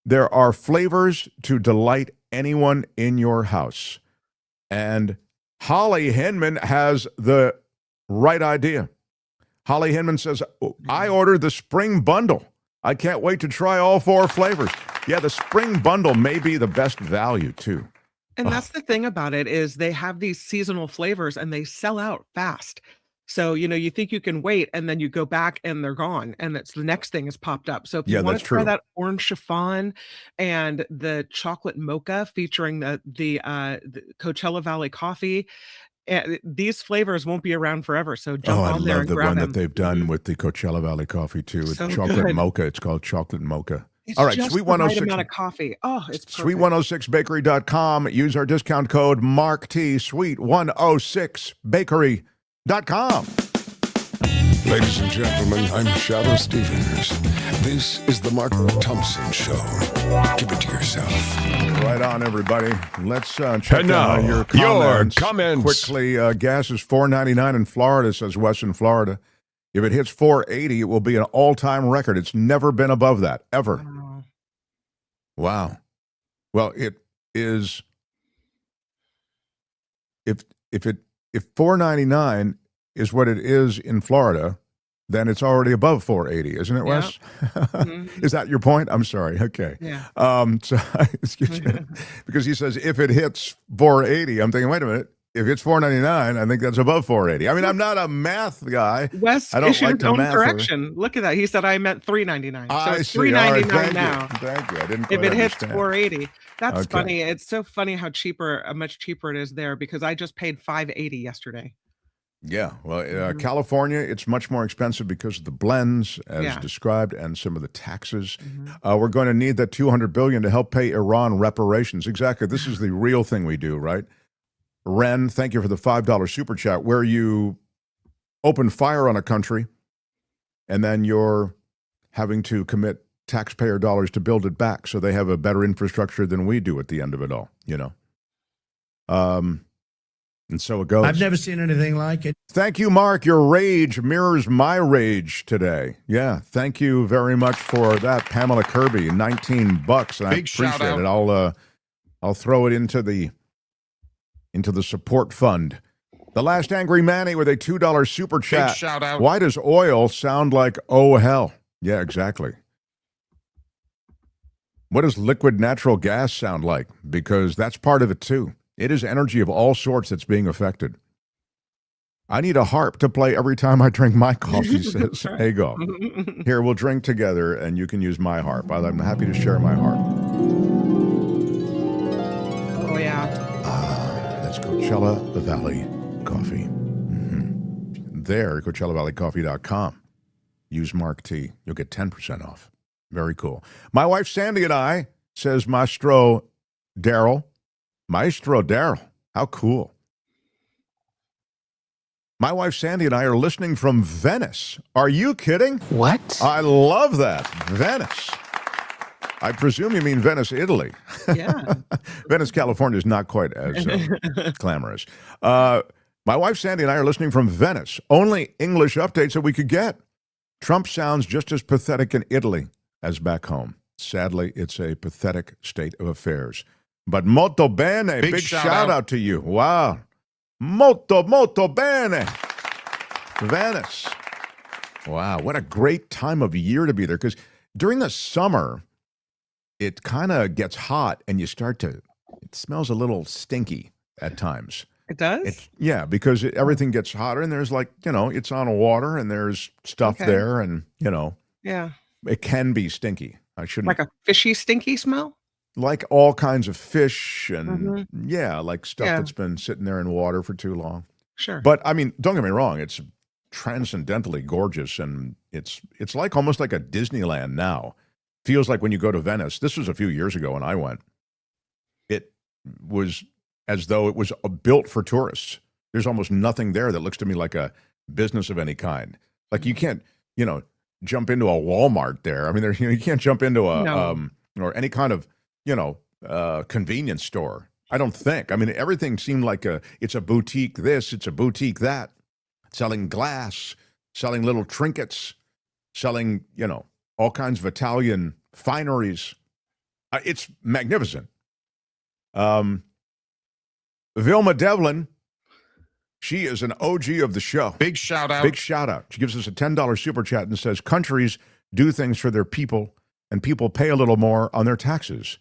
There are flavors to delight anyone in your house. And Holly Hinman has the right idea. Holly Hinman says, I ordered the spring bundle. I can't wait to try all 4 flavors. Yeah, the spring bundle may be the best value, too. And that's the thing about it is they have these seasonal flavors and they sell out fast. So, you think you can wait and then you go back and they're gone and that's the next thing has popped up. So if you want to try that orange chiffon and the chocolate mocha featuring the Coachella Valley coffee, And these flavors won't be around forever. So jump Oh, I on there love and the grab one them. that they've done with the Coachella Valley coffee too. It's So chocolate good. mocha. It's called chocolate mocha. It's All right, just Sweet the right 106. amount of coffee. Oh, it's perfect. Sweet106bakery.com. Use our discount code MarkT. Sweet106bakery.com. Ladies and gentlemen, I'm Shadow Stevens. This is the Mark Thompson Show. Give it to yourself. Right on, everybody. Let's check And now, your your comments. comments. Quickly, gas is $4.99 in Florida, says Western Florida. If it hits $4.80, it will be an all-time record. It's never been above that, ever. Wow. Well, it is. If $4.99 is what it is in Florida, then it's already above $4.80, isn't it, Wes? Mm-hmm. Is that your point? I'm sorry. Okay. Yeah. So excuse me, because he says if it hits $4.80, I'm thinking, wait a minute. If it's $4.99, I think that's above $4.80. I mean, I'm not a math guy. Wes I don't issued like his to own math. correction. Look at that. He said I meant $3.99. So I it's see. All right, $3.99 now. Thank you. I didn't If quite it hits understand. $4.80, that's Okay. funny. It's so funny how much cheaper it is there because I just paid $5.80 yesterday. Yeah, well, California, it's much more expensive because of the blends, as described, and some of the taxes. We're going to need that $200 billion to help pay Iran reparations. Exactly. This is the real thing we do, right? Ren, thank you for the $5 super chat, where you open fire on a country, and then you're having to commit taxpayer dollars to build it back, so they have a better infrastructure than we do at the end of it all. You know. And so it goes. I've never seen anything like it. Thank you, Mark. Your rage mirrors my rage today. Yeah, thank you very much for that, Pamela Kirby. $19, and I Big shout appreciate it. out. I'll throw it into the support fund. The Last Angry Manny with a $2 super chat. shout out. Why does oil sound like oh hell? Yeah, exactly. What does liquid natural gas sound like? Because that's part of it too. It is energy of all sorts that's being affected. I need a harp to play every time I drink my coffee, says Hago. Here, we'll drink together, and you can use my harp. I'm happy to share my harp. Oh, yeah. That's Coachella Valley Coffee. There, CoachellaValleyCoffee.com. Use Mark T. You'll get 10% off. Very cool. My wife Sandy and I, says Maestro Daryl. Maestro Daryl. How cool. My wife Sandy and I are listening from Venice. Are you kidding? What? I love that. Venice. I presume you mean Venice, Italy. Yeah. Venice, California is not quite as glamorous. My wife Sandy and I are listening from Venice. Only English updates that we could get. Trump sounds just as pathetic in Italy as back home. Sadly, it's a pathetic state of affairs. But molto bene. Big shout out to you. Wow. Molto bene. Venice. Wow. What a great time of year to be there. Because during the summer, it kind of gets hot and it smells a little stinky at times. It does? Yeah, because everything gets hotter and there's it's on water and there's stuff there and, Yeah. it can be stinky. I shouldn't. Like a fishy, stinky smell? Like all kinds of fish and like stuff that's been sitting there in water for too long. Sure. But I mean, don't get me wrong, it's transcendently gorgeous and it's like almost like a Disneyland now. Feels like when you go to Venice. This was a few years ago when I went. It was as though it was built for tourists. There's almost nothing there that looks to me like a business of any kind. Like you can't, jump into a Walmart there. I mean, you can't jump into a or any kind of convenience store. I don't think. I mean, everything seemed like it's a boutique this, it's a boutique that, selling glass, selling little trinkets, selling, all kinds of Italian fineries. It's magnificent. Vilma Devlin, she is an OG of the show. Big shout out. Big shout out. She gives us a $10 super chat and says, countries do things for their people and people pay a little more on their taxes.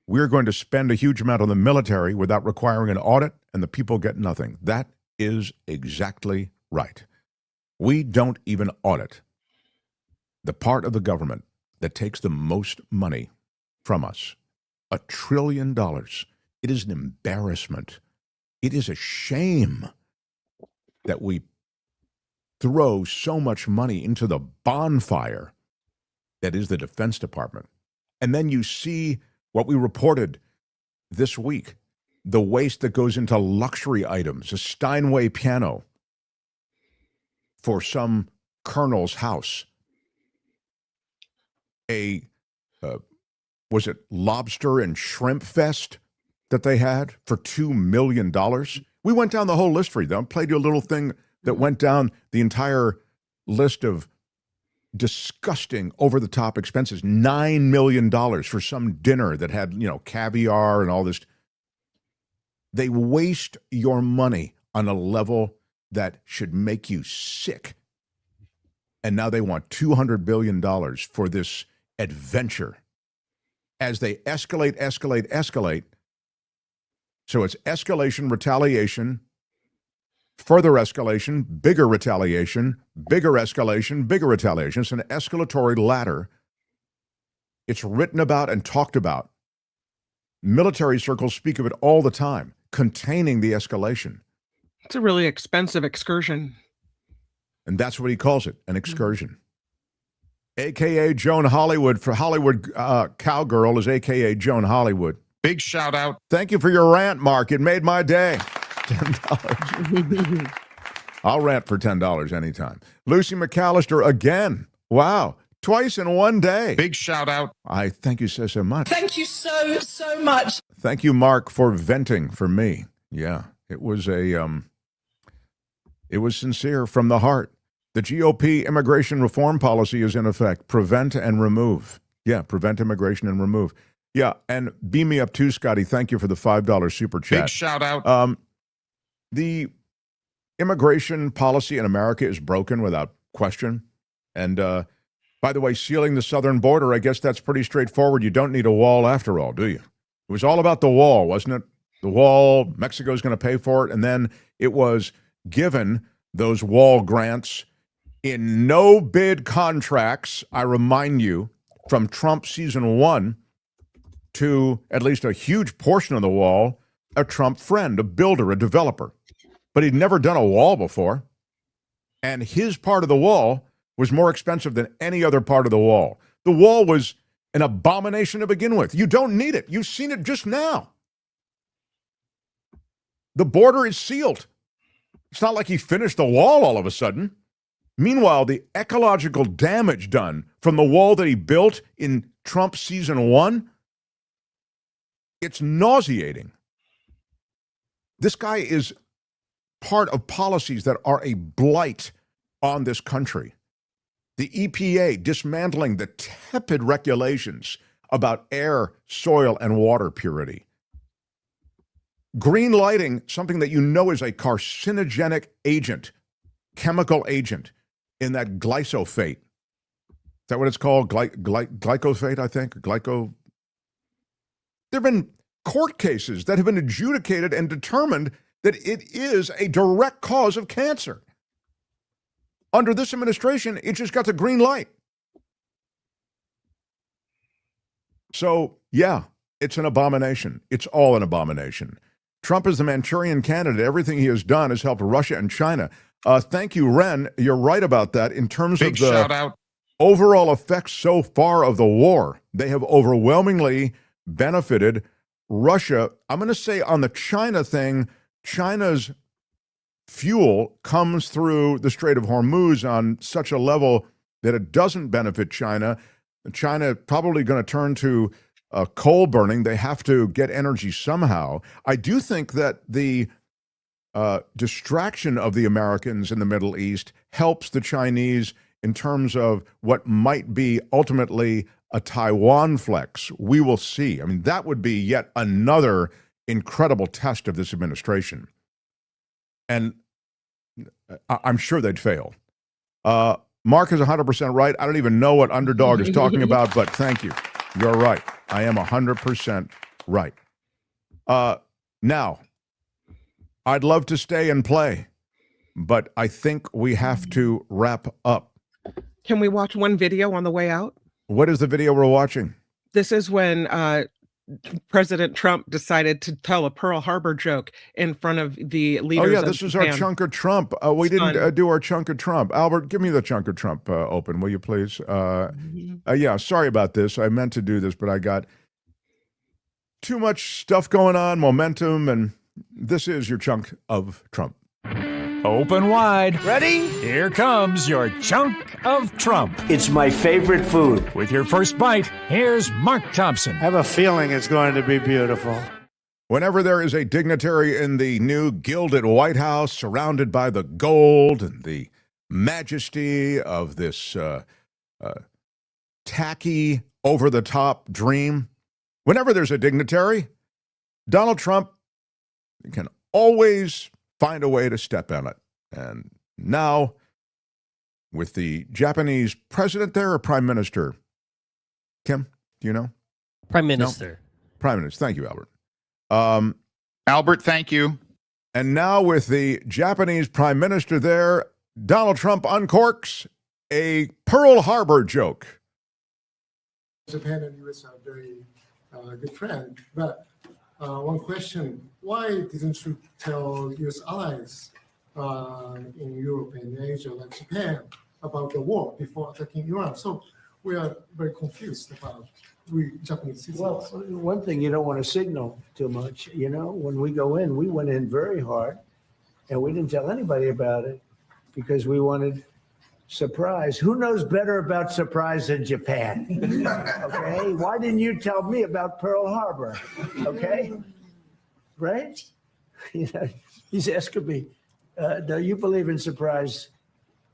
We're going to spend a huge amount on the military without requiring an audit, and the people get nothing. That is exactly right. We don't even audit the part of the government that takes the most money from us. $1 trillion. It is an embarrassment. It is a shame that we throw so much money into the bonfire that is the Defense Department. And then you see what we reported this week, the waste that goes into luxury items, a Steinway piano for some colonel's house, was it lobster and shrimp fest that they had for $2 million? We went down the whole list for you. I played you a little thing that went down the entire list of disgusting over-the-top expenses. $9 million for some dinner that had, caviar and all this. They waste your money on a level that should make you sick. And now they want $200 billion for this adventure as they escalate. So it's escalation, retaliation, further escalation, bigger retaliation, bigger escalation, bigger retaliation. It's an escalatory ladder. It's written about and talked about. Military circles speak of it all the time, containing the escalation. It's a really expensive excursion. And that's what he calls it, an excursion. AKA Joan Hollywood, for Hollywood Cowgirl is AKA Joan Hollywood. Big shout out. Thank you for your rant, Mark. It made my day. $10. I'll rant for $10 anytime. Lucy McAllister again. Wow. Twice in one day. Big shout out. I thank you so much. Thank you so much. Thank you, Mark, for venting for me. Yeah, it was sincere from the heart. The GOP immigration reform policy is in effect. Prevent and remove. Yeah, prevent immigration and remove. Yeah, and beam me up too, Scotty. Thank you for the $5 super chat. Big shout out. The immigration policy in America is broken without question. And by the way, sealing the southern border, I guess that's pretty straightforward. You don't need a wall after all, do you? It was all about the wall, wasn't it? The wall, Mexico's going to pay for it. And then it was given those wall grants in no bid contracts, I remind you, from Trump season 1 to at least a huge portion of the wall, a Trump friend, a builder, a developer. But he'd never done a wall before. And his part of the wall was more expensive than any other part of the wall. The wall was an abomination to begin with. You don't need it. You've seen it just now. The border is sealed. It's not like he finished the wall all of a sudden. Meanwhile, the ecological damage done from the wall that he built in Trump season 1, it's nauseating. This guy is part of policies that are a blight on this country. The EPA dismantling the tepid regulations about air, soil, and water purity. Green lighting, something that you know is a carcinogenic agent, chemical agent, in that glyphosate. Is that what it's called? Glyphosate, I think? There have been court cases that have been adjudicated and determined that it is a direct cause of cancer. Under this administration, it just got the green light. So, yeah, it's an abomination. It's all an abomination. Trump is the Manchurian candidate. Everything he has done has helped Russia and China. Thank you, Ren. You're right about that. In terms Big of shout out. Overall effects so far of the war, they have overwhelmingly benefited Russia. I'm going to say on the China thing, China's fuel comes through the Strait of Hormuz on such a level that it doesn't benefit China. China probably going to turn to coal burning. They have to get energy somehow. I do think that the distraction of the Americans in the Middle East helps the Chinese in terms of what might be ultimately a Taiwan flex. We will see. I mean, that would be yet another incredible test of this administration. And I'm sure they'd fail. Mark is 100% right. I don't even know what Underdog is talking about, but thank you. You're right. I am 100% right. Now, I'd love to stay and play, but I think we have to wrap up. Can we watch one video on the way out? What is the video we're watching? This is when President Trump decided to tell a Pearl Harbor joke in front of the leaders. Oh, yeah, of this is our Japan. chunk of Trump. We It's fun. didn't do our chunk of Trump. Albert, give me the chunk of Trump open, will you please? Yeah, sorry about this. I meant to do this, but I got too much stuff going on, momentum, and this is your chunk of Trump. Open wide. Ready? Here comes your chunk of Trump. It's my favorite food. With your first bite, here's Mark Thompson. I have a feeling it's going to be beautiful. Whenever there is a dignitary in the new gilded White House surrounded by the gold and the majesty of this tacky, over-the-top dream, whenever there's a dignitary, Donald Trump can always find a way to step in it. And now, with the Japanese president there or prime minister? Kim, do you know? Prime Minister. No? Prime Minister. Thank you, Albert. Albert, thank you. And now with the Japanese prime minister there, Donald Trump uncorks a Pearl Harbor joke. Japan and U.S. are very good friends, but one question, why didn't you tell U.S. allies in Europe and Asia, like Japan, about the war before attacking Iran? So we are very confused about we Japanese citizens. Well, one thing, you don't want to signal too much. You know, when we go in, we went in very hard, and we didn't tell anybody about it because we wanted surprise. Who knows better about surprise than Japan? Okay, why didn't you tell me about Pearl Harbor? Okay, right? You know, he's asking me, do you believe in surprise?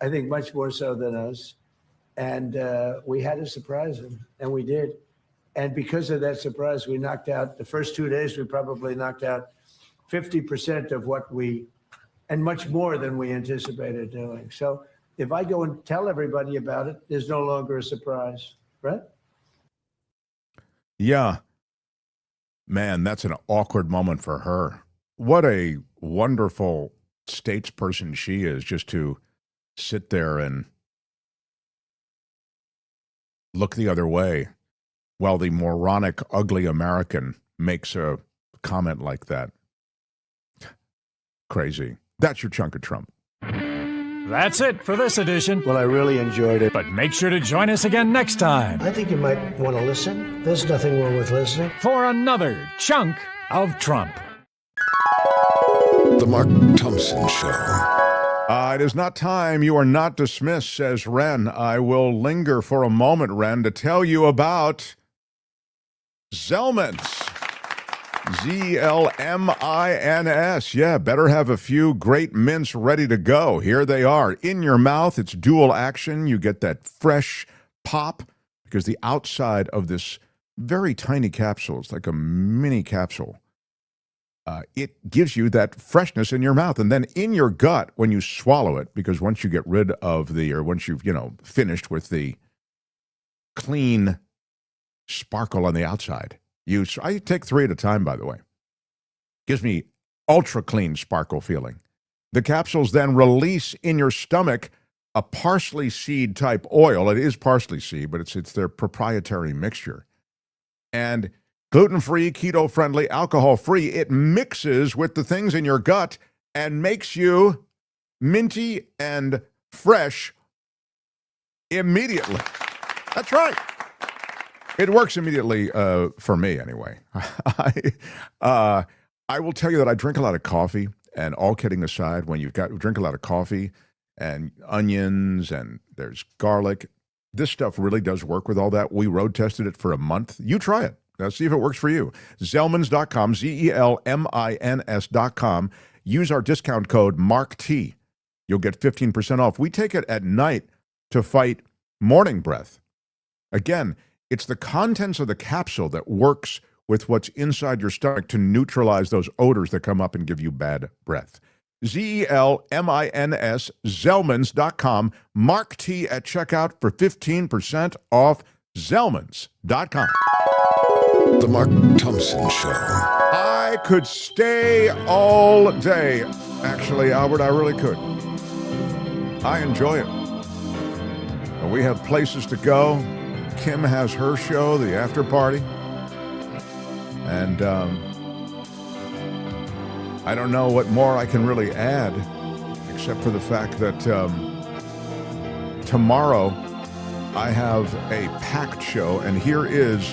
I think much more so than us. And we had to surprise him, and we did. And because of that surprise, we knocked out, the first 2 days, we probably knocked out 50% of what and much more than we anticipated doing. So if I go and tell everybody about it, there's no longer a surprise, right? Yeah. Man, that's an awkward moment for her. What a wonderful statesperson she is, just to sit there and look the other way while the moronic, ugly American makes a comment like that. Crazy. That's your chunk of Trump. That's it for this edition. Well, I really enjoyed it. But make sure to join us again next time I think you might want to listen. There's nothing wrong with listening. for another chunk of Trump. The Mark Thompson Show. It is not time. You are not dismissed, says Ren. I will linger for a moment, Ren, to tell you about Zelmans. Z-L-M-I-N-S. Yeah, better have a few great mints ready to go. Here they are. In your mouth, it's dual action. You get that fresh pop because the outside of this very tiny capsule, it's like a mini capsule. It gives you that freshness in your mouth. And then in your gut, when you swallow it, because once you get rid of once you've, finished with the clean sparkle on the outside, I take 3 at a time, by the way. Gives me ultra clean sparkle feeling. The capsules then release in your stomach a parsley seed type oil. It is parsley seed, but it's their proprietary mixture. And gluten-free, keto-friendly, alcohol-free, it mixes with the things in your gut and makes you minty and fresh immediately. That's right. It works immediately for me, anyway. I will tell you that I drink a lot of coffee, and all kidding aside, when you drink a lot of coffee and onions and there's garlic, this stuff really does work with all that. We road tested it for a month. You try it. Now, see if it works for you. Zelmans.com, Zelmins.com. Use our discount code MARKT. You'll get 15% off. We take it at night to fight morning breath. Again, it's the contents of the capsule that works with what's inside your stomach to neutralize those odors that come up and give you bad breath. Zelmins, Zelmans.com. Mark T at checkout for 15% off. Zelmans.com. The Mark Thompson Show. I could stay all day. Actually, Albert, I really could. I enjoy it. And we have places to go. Kim has her show, the after party. And I don't know what more I can really add, except for the fact that tomorrow I have a packed show, and here is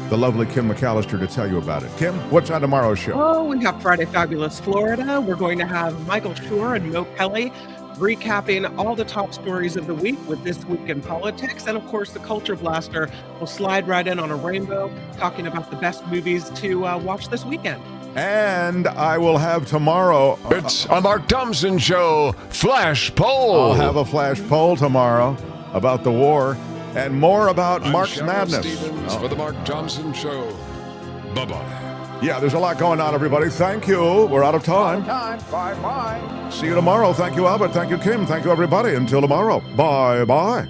the lovely Kim McAllister to tell you about it. Kim, what's on tomorrow's show? Oh, we have Friday Fabulous Florida. We're going to have Michael Schur and Mo Kelly recapping all the top stories of the week with This Week in Politics. And of course, the Culture Blaster will slide right in on a rainbow, talking about the best movies to watch this weekend. And I will have tomorrow... It's a Mark Thompson Show Flash Poll. I'll have a flash poll tomorrow about the war and more about Mark's Madness. Stevens for the Mark Thompson Show. Bye-bye. Yeah, there's a lot going on, everybody. Thank you. We're out of time. Bye-bye. See you tomorrow. Thank you, Albert. Thank you, Kim. Thank you, everybody. Until tomorrow. Bye-bye.